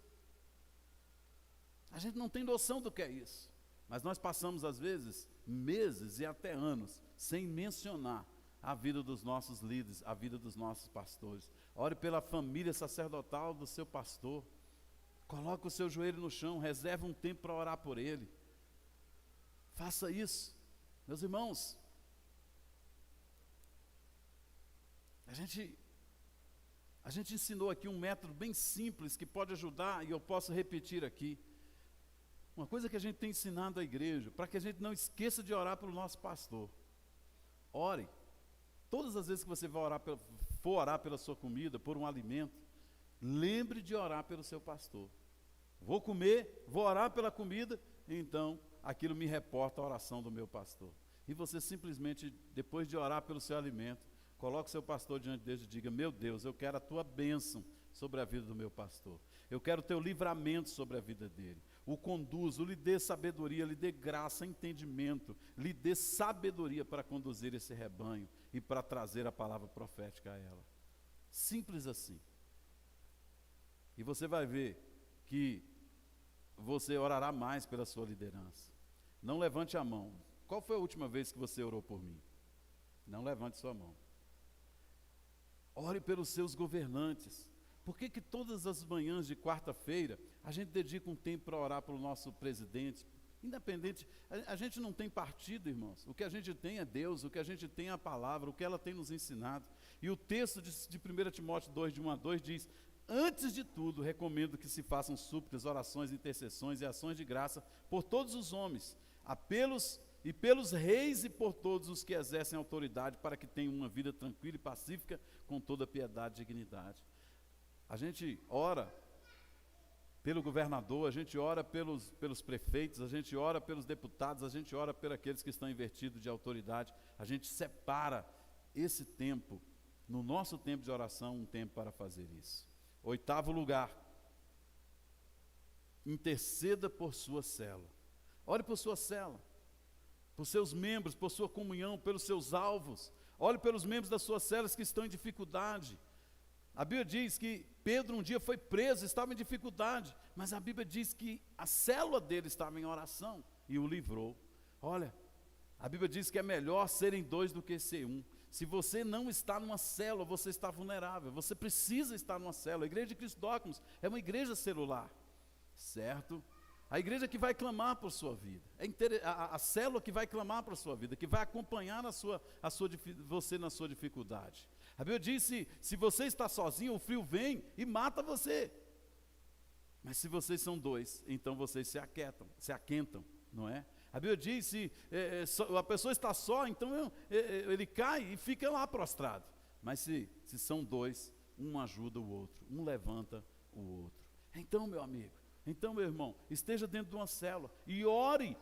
A gente não tem noção do que é isso. Mas nós passamos, às vezes, meses e até anos, sem mencionar a vida dos nossos líderes, a vida dos nossos pastores. Ore pela família sacerdotal do seu pastor. Coloque o seu joelho no chão, reserve um tempo para orar por ele. Faça isso. Meus irmãos, a gente ensinou aqui um método bem simples que pode ajudar, e eu posso repetir aqui. Uma coisa que a gente tem ensinado à igreja, para que a gente não esqueça de orar pelo nosso pastor. Ore. Todas as vezes que você for orar pela sua comida, por um alimento, lembre de orar pelo seu pastor. Vou comer, vou orar pela comida, então aquilo me reporta a oração do meu pastor. E você simplesmente, depois de orar pelo seu alimento, coloque o seu pastor diante de Deus e diga: meu Deus, eu quero a tua bênção sobre a vida do meu pastor. Eu quero o teu livramento sobre a vida dele. O conduzo, lhe dê sabedoria, lhe dê graça, entendimento, lhe dê sabedoria para conduzir esse rebanho e para trazer a palavra profética a ela. Simples assim. E você vai ver que você orará mais pela sua liderança. Não levante a mão. Qual foi a última vez que você orou por mim? Não levante sua mão. ore pelos seus governantes. Por que todas as manhãs de quarta-feira a gente dedica um tempo para orar pelo nosso presidente? Independente, a gente não tem partido, irmãos. O que a gente tem é Deus, o que a gente tem é a palavra, o que ela tem nos ensinado. E o texto de 1 Timóteo 2, de 1 a 2 diz: antes de tudo, recomendo que se façam súplicas, orações, intercessões e ações de graça por todos os homens, pelos reis e por todos os que exercem autoridade, para que tenham uma vida tranquila e pacífica, com toda piedade e dignidade. A gente ora pelo governador, a gente ora pelos prefeitos, a gente ora pelos deputados, a gente ora por aqueles que estão invertidos de autoridade. A gente separa esse tempo, no nosso tempo de oração, um tempo para fazer isso. 8º lugar, interceda por sua célula. Ore por sua célula, por seus membros, por sua comunhão, pelos seus alvos. Ore pelos membros das suas células que estão em dificuldade. A Bíblia diz que Pedro um dia foi preso, estava em dificuldade, mas a Bíblia diz que a célula dele estava em oração e o livrou. Olha, a Bíblia diz que é melhor serem 2 do que ser 1. Se você não está numa célula, você está vulnerável, você precisa estar numa célula. A Igreja de Cristo Dogmas é uma igreja celular, certo? A igreja que vai clamar por sua vida, a célula que vai clamar por sua vida, que vai acompanhar você na sua dificuldade. A Bíblia diz: se você está sozinho, o frio vem e mata você. Mas se vocês são 2, então vocês se aquentam, não é? A Bíblia diz: se a pessoa está só, então ele cai e fica lá prostrado. Mas se são 2, um ajuda o outro, um levanta o outro. Então, meu amigo, então, meu irmão, esteja dentro de uma célula e ore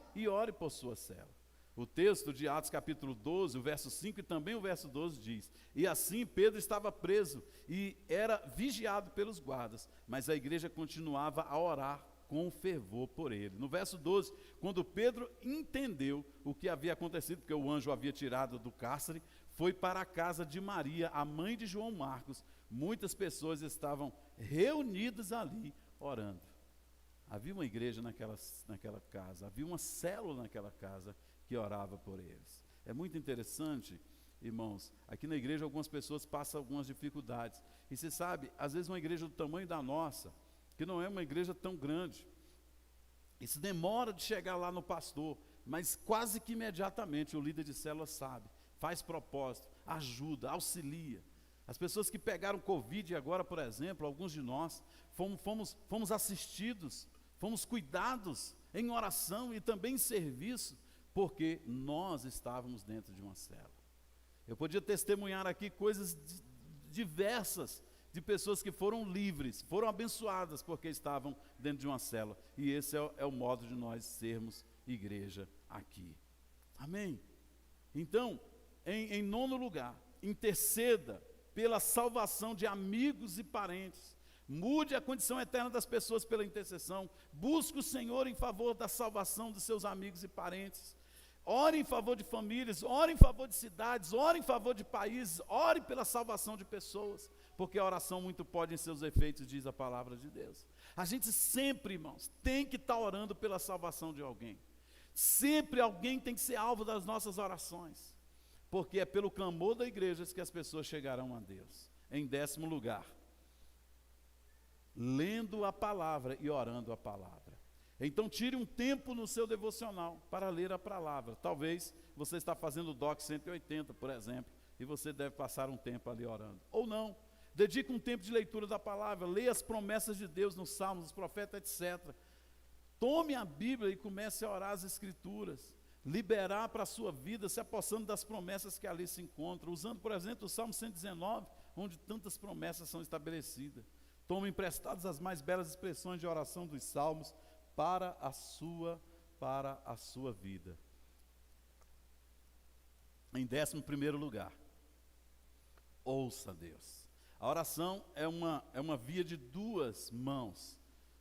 por sua célula. O texto de Atos capítulo 12, o verso 5 e também o verso 12 diz: e assim Pedro estava preso e era vigiado pelos guardas, mas a igreja continuava a orar com fervor por ele. No verso 12, quando Pedro entendeu o que havia acontecido, porque o anjo o havia tirado do cárcere, foi para a casa de Maria, a mãe de João Marcos. Muitas pessoas estavam reunidas ali orando. Havia uma igreja naquela casa, havia uma célula naquela casa que orava por eles. É muito interessante, irmãos, aqui na igreja algumas pessoas passam algumas dificuldades. E você sabe, às vezes uma igreja do tamanho da nossa, que não é uma igreja tão grande, isso demora de chegar lá no pastor, mas quase que imediatamente o líder de célula sabe, faz propósito, ajuda, auxilia. As pessoas que pegaram Covid agora, por exemplo, alguns de nós, fomos assistidos, fomos cuidados em oração e também em serviço, porque nós estávamos dentro de uma célula. Eu podia testemunhar aqui coisas diversas de pessoas que foram livres, foram abençoadas porque estavam dentro de uma célula. E esse é o modo de nós sermos igreja aqui. Amém? Então, em 9º lugar, interceda pela salvação de amigos e parentes. Mude a condição eterna das pessoas pela intercessão. Busque o Senhor em favor da salvação dos seus amigos e parentes. Ore em favor de famílias, ore em favor de cidades, ore em favor de países, ore pela salvação de pessoas, porque a oração muito pode em seus efeitos, diz a palavra de Deus. A gente sempre, irmãos, tem que estar orando pela salvação de alguém. Sempre alguém tem que ser alvo das nossas orações, porque é pelo clamor da igreja que as pessoas chegarão a Deus. Em 10º lugar, lendo a palavra e orando a palavra. Então tire um tempo no seu devocional para ler a palavra. Talvez você está fazendo o DOC 180, por exemplo, e você deve passar um tempo ali orando. Ou não, dedique um tempo de leitura da palavra, leia as promessas de Deus nos Salmos, nos profetas, etc. Tome a Bíblia e comece a orar as Escrituras, liberar para a sua vida, se apossando das promessas que ali se encontram, usando, por exemplo, o Salmo 119, onde tantas promessas são estabelecidas. Tome emprestadas as mais belas expressões de oração dos Salmos, para a sua vida. Em 11º lugar, ouça a Deus. A oração é uma via de 2 mãos.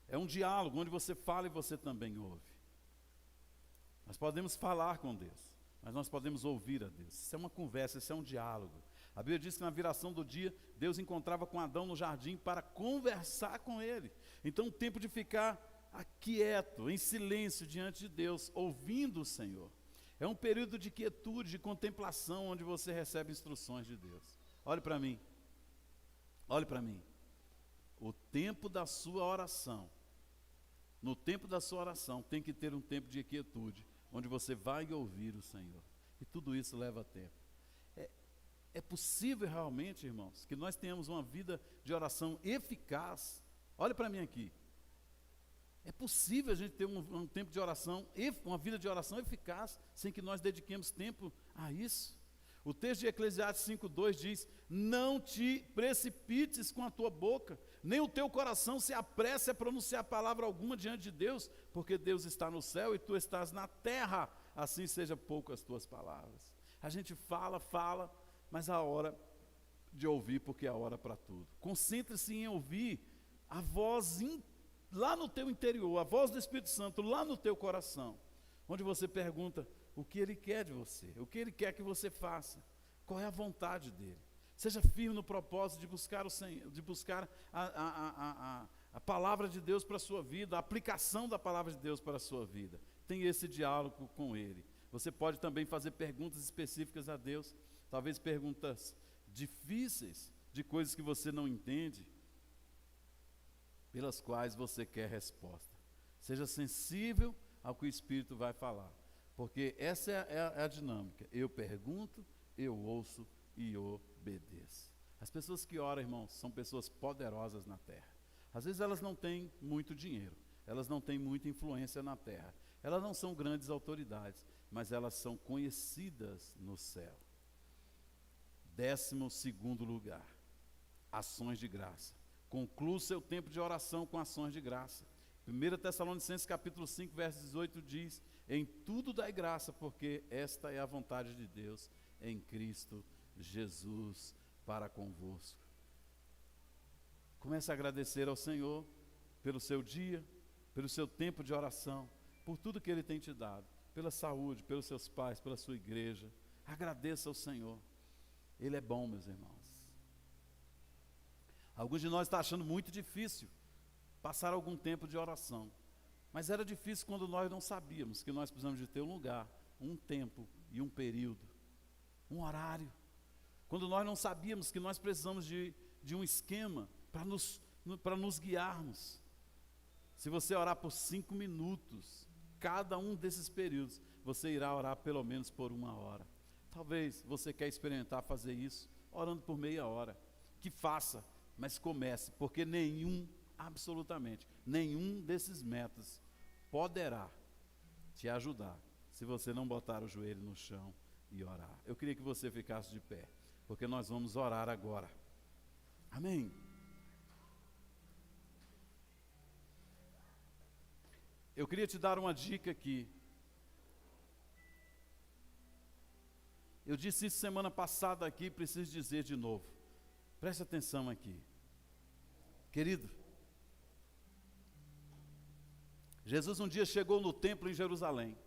É um diálogo onde você fala e você também ouve. Nós podemos falar com Deus, mas nós podemos ouvir a Deus. Isso é uma conversa, isso é um diálogo. A Bíblia diz que na viração do dia, Deus encontrava com Adão no jardim para conversar com ele. Então, o tempo de ficar quieto, em silêncio diante de Deus, ouvindo o Senhor. É um período de quietude, de contemplação, onde você recebe instruções de Deus. Olhe para mim. Olhe para mim. O tempo da sua oração, no tempo da sua oração, tem que ter um tempo de quietude, onde você vai ouvir o Senhor. E tudo isso leva tempo. É possível realmente, irmãos, que nós tenhamos uma vida de oração eficaz. Olhe para mim aqui. É possível a gente ter um tempo de oração, uma vida de oração eficaz, sem que nós dediquemos tempo a isso. O texto de Eclesiastes 5:2 diz: não te precipites com a tua boca, nem o teu coração se apresse a pronunciar palavra alguma diante de Deus, porque Deus está no céu e tu estás na terra, assim seja pouco as tuas palavras. A gente fala, mas a hora de ouvir, porque é a hora para tudo. Concentre-se em ouvir a voz lá no teu interior, a voz do Espírito Santo lá no teu coração, onde você pergunta o que Ele quer de você, o que Ele quer que você faça, qual é a vontade dEle. Seja firme no propósito de buscar o Senhor, de buscar a palavra de Deus para a sua vida, a aplicação da palavra de Deus para a sua vida. Tenha esse diálogo com Ele. Você pode também fazer perguntas específicas a Deus, talvez perguntas difíceis, de coisas que você não entende, pelas quais você quer resposta. Seja sensível ao que o Espírito vai falar, porque essa é a dinâmica. Eu pergunto, eu ouço e obedeço. As pessoas que oram, irmãos, são pessoas poderosas na terra. Às vezes elas não têm muito dinheiro, elas não têm muita influência na terra, elas não são grandes autoridades, mas elas são conhecidas no céu. 12º lugar, ações de graça. Conclua o seu tempo de oração com ações de graça. 1 Tessalonicenses capítulo 5, verso 18 diz: em tudo dai graça, porque esta é a vontade de Deus em Cristo Jesus para convosco. Comece a agradecer ao Senhor pelo seu dia, pelo seu tempo de oração, por tudo que Ele tem te dado, pela saúde, pelos seus pais, pela sua igreja. Agradeça ao Senhor. Ele é bom, meus irmãos. Alguns de nós estão achando muito difícil passar algum tempo de oração, mas era difícil quando nós não sabíamos que nós precisamos de ter um lugar, um tempo e um período, um horário. Quando nós não sabíamos que nós precisamos de um esquema para nos guiarmos. Se você orar por 5 minutos, cada um desses períodos, você irá orar pelo menos por 1 hora. Talvez você quer experimentar fazer isso, orando por meia hora. Que faça, mas comece, porque absolutamente nenhum desses métodos poderá te ajudar se você não botar o joelho no chão e orar. Eu queria que você ficasse de pé, porque nós vamos orar agora. Amém? Eu queria te dar uma dica aqui. Eu disse isso semana passada aqui, preciso dizer de novo. Preste atenção aqui. Querido, Jesus um dia chegou no templo em Jerusalém,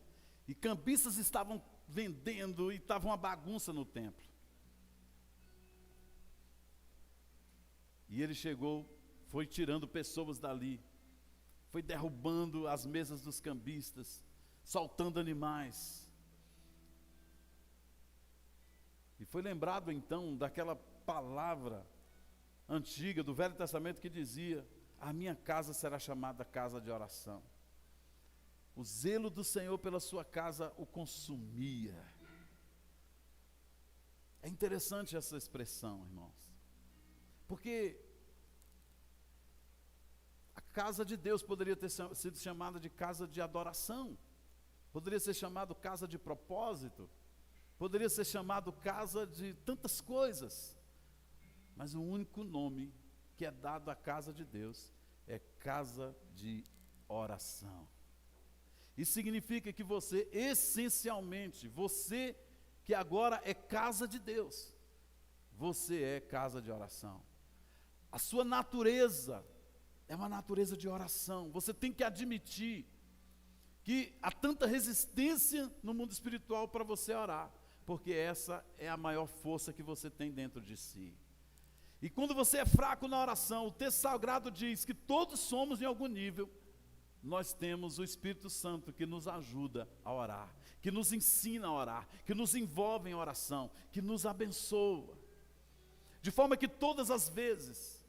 e cambistas estavam vendendo, e estava uma bagunça no templo. E ele chegou, foi tirando pessoas dali, foi derrubando as mesas dos cambistas, soltando animais. E foi lembrado então daquela palavra antiga do Velho Testamento que dizia: a minha casa será chamada casa de oração. O zelo do Senhor pela sua casa o consumia. É interessante essa expressão, irmãos, porque a casa de Deus poderia ter sido chamada de casa de adoração, poderia ser chamado casa de propósito, poderia ser chamado casa de tantas coisas, mas o único nome que é dado à casa de Deus é casa de oração. Isso significa que você, essencialmente, você que agora é casa de Deus, você é casa de oração. A sua natureza é uma natureza de oração. Você tem que admitir que há tanta resistência no mundo espiritual para você orar, porque essa é a maior força que você tem dentro de si. E quando você é fraco na oração, o texto sagrado diz que todos somos em algum nível. Nós temos o Espírito Santo que nos ajuda a orar, que nos ensina a orar, que nos envolve em oração, que nos abençoa. De forma que todas as vezes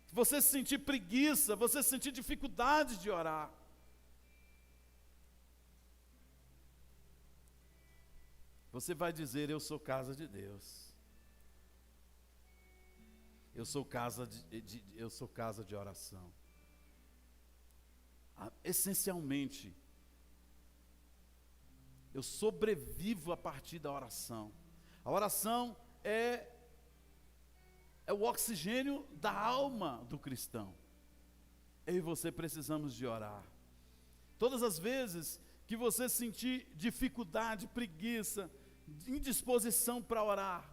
que você sentir preguiça, você sentir dificuldade de orar, você vai dizer: eu sou casa de Deus. Eu sou casa de oração. Essencialmente, eu sobrevivo a partir da oração. A oração é o oxigênio da alma do cristão. Eu e você precisamos de orar. Todas as vezes que você sentir dificuldade, preguiça, indisposição para orar,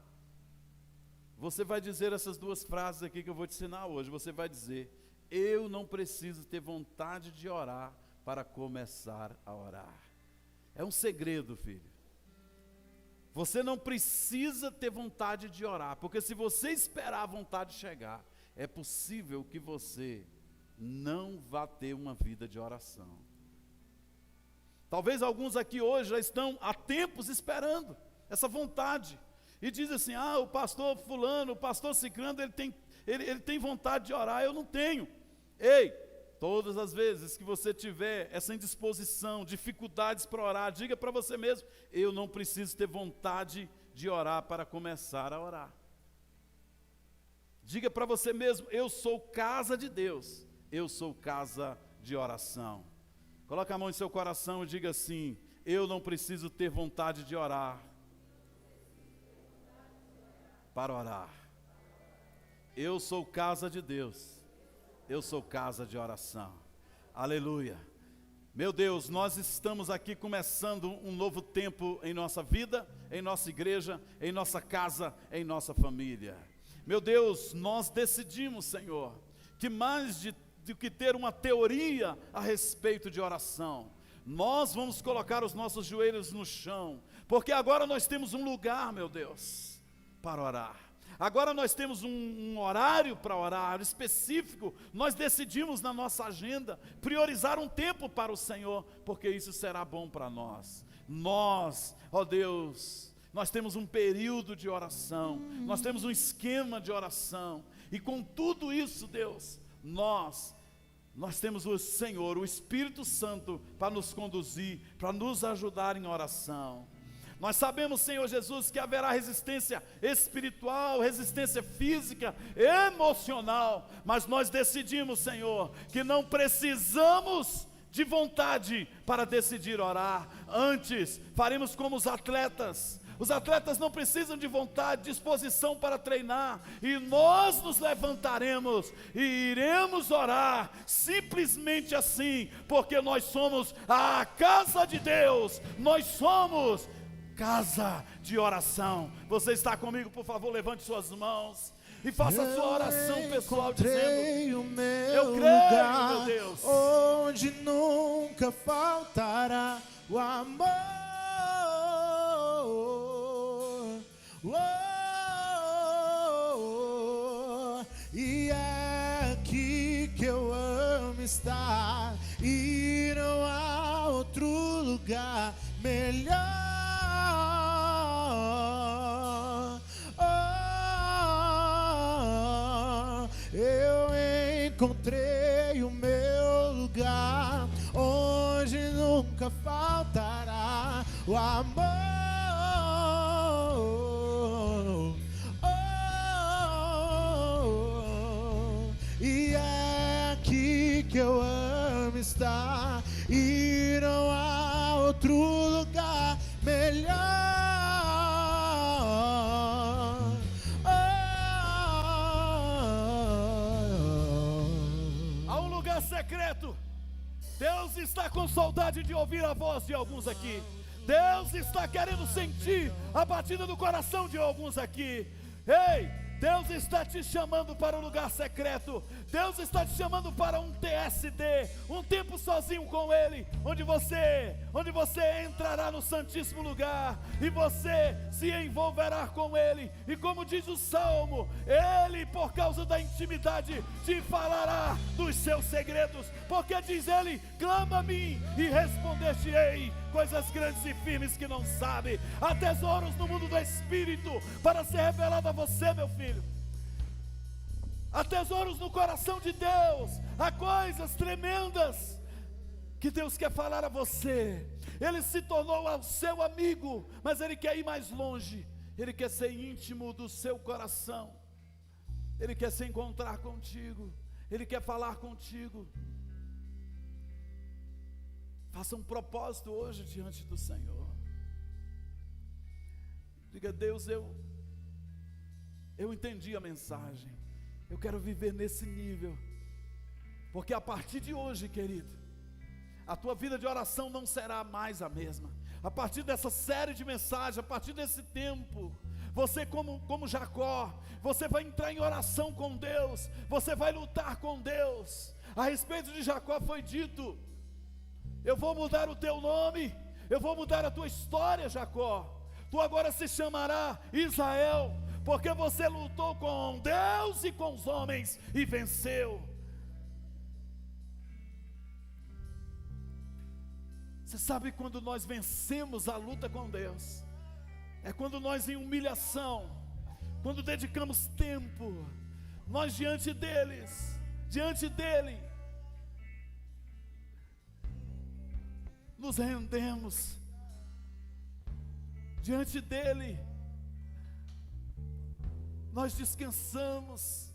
você vai dizer essas duas frases aqui que eu vou te ensinar hoje. Você vai dizer: eu não preciso ter vontade de orar para começar a orar. É um segredo, filho. Você não precisa ter vontade de orar, porque se você esperar a vontade chegar, é possível que você não vá ter uma vida de oração. Talvez alguns aqui hoje já estão há tempos esperando essa vontade, e dizem assim: o pastor fulano, o pastor ciclano, ele tem vontade de orar, eu não tenho. Ei, todas as vezes que você tiver essa indisposição, dificuldades para orar, diga para você mesmo: eu não preciso ter vontade de orar para começar a orar. Diga para você mesmo: eu sou casa de Deus, eu sou casa de oração. Coloque a mão em seu coração e diga assim: eu não preciso ter vontade de orar para orar. Eu sou casa de Deus, eu sou casa de oração. Aleluia. Meu Deus, nós estamos aqui começando um novo tempo em nossa vida, em nossa igreja, em nossa casa, em nossa família. Meu Deus, nós decidimos, Senhor, que mais do que ter uma teoria a respeito de oração, nós vamos colocar os nossos joelhos no chão, porque agora nós temos um lugar, meu Deus, para orar. Agora nós temos um horário para orar específico. Nós decidimos na nossa agenda priorizar um tempo para o Senhor, porque isso será bom para nós. Nós, ó Deus, nós temos um período de oração, nós temos um esquema de oração, e com tudo isso, Deus, nós temos o Senhor, o Espírito Santo, para nos conduzir, para nos ajudar em oração. Nós sabemos, Senhor Jesus, que haverá resistência espiritual, resistência física, emocional, mas nós decidimos, Senhor, que não precisamos de vontade para decidir orar. Antes, faremos como os atletas. Os atletas não precisam de vontade, disposição para treinar, e nós nos levantaremos e iremos orar, simplesmente assim, porque nós somos a casa de Deus, nós somos casa de oração. Você está comigo? Por favor, levante suas mãos e faça a sua oração pessoal, dizendo: eu creio, meu Deus, onde nunca faltará o amor. E é aqui que eu amo estar, e não há outro lugar melhor. Eu encontrei o meu lugar, onde nunca faltará o amor. E é aqui que eu amo estar, e não há outro lugar melhor. Há um lugar secreto. Deus está com saudade de ouvir a voz de alguns aqui. Deus está querendo sentir a batida do coração de alguns aqui. Ei, Deus está te chamando para o lugar secreto. Deus está te chamando para um TSD, um tempo sozinho com Ele, onde você entrará no Santíssimo Lugar, e você se envolverá com Ele, e como diz o Salmo, Ele, por causa da intimidade, te falará dos seus segredos, porque diz Ele, clama a mim, e responder-te-ei, coisas grandes e firmes que não sabe. Há tesouros no mundo do Espírito, para ser revelado a você, meu filho. Há tesouros no coração de Deus, há coisas tremendas que Deus quer falar a você. Ele se tornou o seu amigo, mas Ele quer ir mais longe. Ele quer ser íntimo do seu coração. Ele quer se encontrar contigo. Ele quer falar contigo. Faça um propósito hoje diante do Senhor. Diga, Deus, eu entendi a mensagem. Eu quero viver nesse nível, porque a partir de hoje, querido, a tua vida de oração não será mais a mesma. A partir dessa série de mensagens, a partir desse tempo, você como Jacó, você vai entrar em oração com Deus, você vai lutar com Deus. A respeito de Jacó foi dito, eu vou mudar o teu nome, eu vou mudar a tua história, Jacó. Tu agora se chamará Israel, porque você lutou com Deus e com os homens e venceu. Você sabe, quando nós vencemos a luta com Deus, é quando nós, em humilhação, quando dedicamos tempo, nós diante dele, nos rendemos diante dele, nós descansamos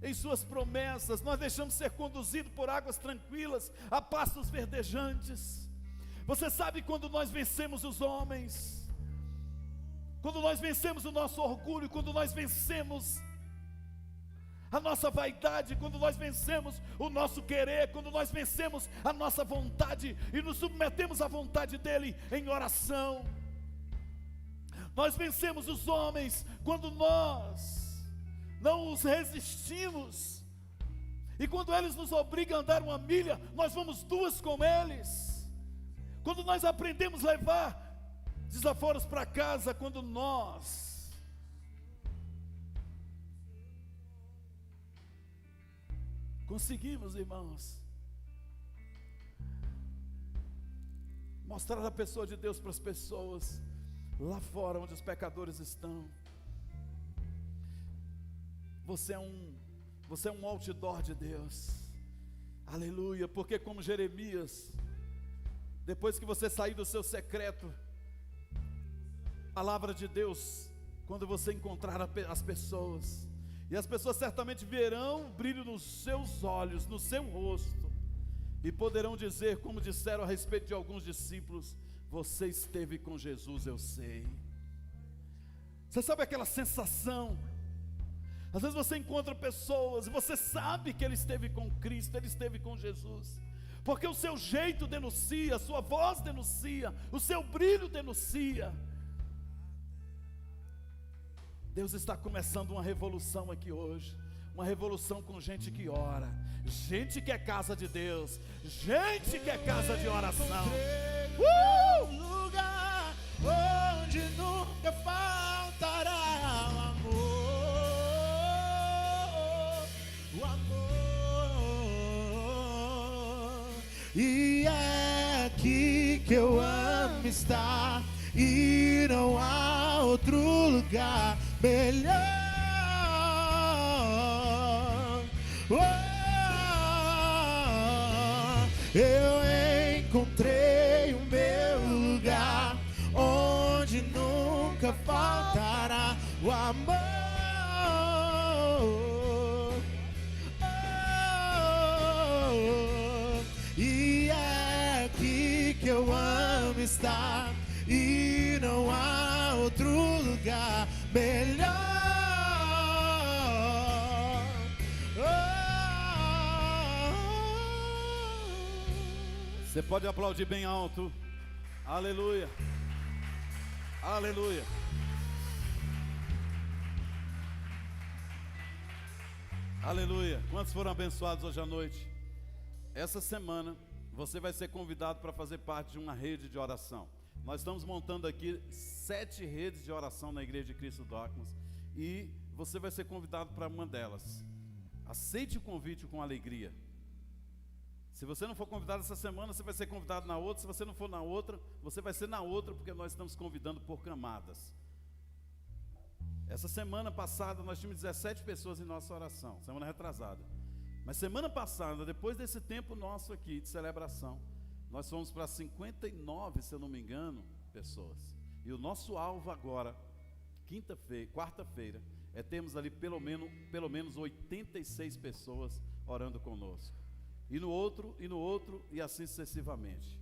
em suas promessas, nós deixamos ser conduzidos por águas tranquilas, a pastos verdejantes. Você sabe, quando nós vencemos os homens, quando nós vencemos o nosso orgulho, quando nós vencemos a nossa vaidade, quando nós vencemos o nosso querer, quando nós vencemos a nossa vontade e nos submetemos à vontade dele em oração. Nós vencemos os homens quando nós não os resistimos, e quando eles nos obrigam a andar uma milha, nós vamos duas com eles. Quando nós aprendemos a levar desaforos para casa, quando nós conseguimos, irmãos, mostrar a pessoa de Deus para as pessoas lá fora, onde os pecadores estão. Você é um outdoor de Deus, aleluia, porque como Jeremias, depois que você sair do seu secreto, a palavra de Deus, quando você encontrar as pessoas, e as pessoas certamente verão o brilho nos seus olhos, no seu rosto, e poderão dizer, como disseram a respeito de alguns discípulos, você esteve com Jesus, eu sei. Você sabe aquela sensação? Às vezes você encontra pessoas e você sabe que ele esteve com Cristo, ele esteve com Jesus, porque o seu jeito denuncia, a sua voz denuncia, o seu brilho denuncia. Deus está começando uma revolução aqui hoje, uma revolução com gente que ora, gente que é casa de Deus, gente que é casa de oração. Um lugar onde nunca faltará o amor, e é aqui que eu amo estar, e não há outro lugar melhor. Eu encontrei o meu lugar, onde nunca faltará o amor. E é aqui que eu amo estar, e não há outro lugar melhor. Você pode aplaudir bem alto. Aleluia. Aleluia. Aleluia. Quantos foram abençoados hoje à noite? Essa semana você vai ser convidado para fazer parte de uma rede de oração. Nós estamos montando aqui 7 redes de oração na Igreja de Cristo Dogmas e você vai ser convidado para uma delas. Aceite o convite com alegria. Se você não for convidado essa semana, você vai ser convidado na outra. Se você não for na outra, você vai ser na outra, porque nós estamos convidando por camadas. Essa semana passada nós tínhamos 17 pessoas em nossa oração, semana retrasada. Mas semana passada, depois desse tempo nosso aqui de celebração, nós fomos para 59, se eu não me engano, pessoas. E o nosso alvo agora, quarta-feira, é termos ali pelo menos 86 pessoas orando conosco. E no outro, e assim sucessivamente.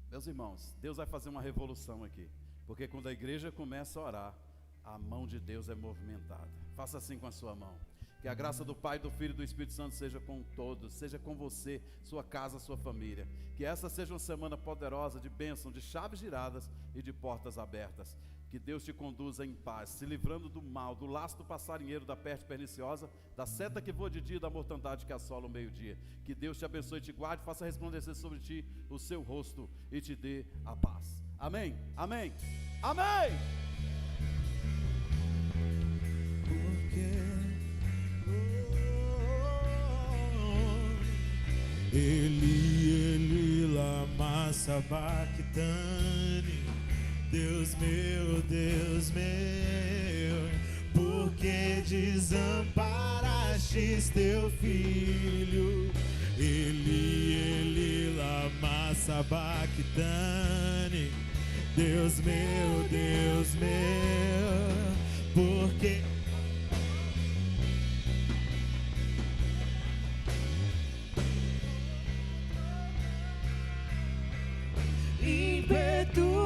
Meus irmãos, Deus vai fazer uma revolução aqui. Porque quando a igreja começa a orar, a mão de Deus é movimentada. Faça assim com a sua mão. Que a graça do Pai, do Filho e do Espírito Santo seja com todos, seja com você, sua casa, sua família. Que essa seja uma semana poderosa de bênção, de chaves giradas e de portas abertas. Que Deus te conduza em paz, se livrando do mal, do laço do passarinheiro, da peste perniciosa, da seta que voa de dia e da mortandade que assola o meio-dia. Que Deus te abençoe e te guarde, faça resplandecer sobre ti o seu rosto e te dê a paz. Amém, amém, amém. Eli, lama sabachthani. Deus meu, por que desamparastes teu filho? Eli, lama sabachthani. Deus meu, por que impetuoso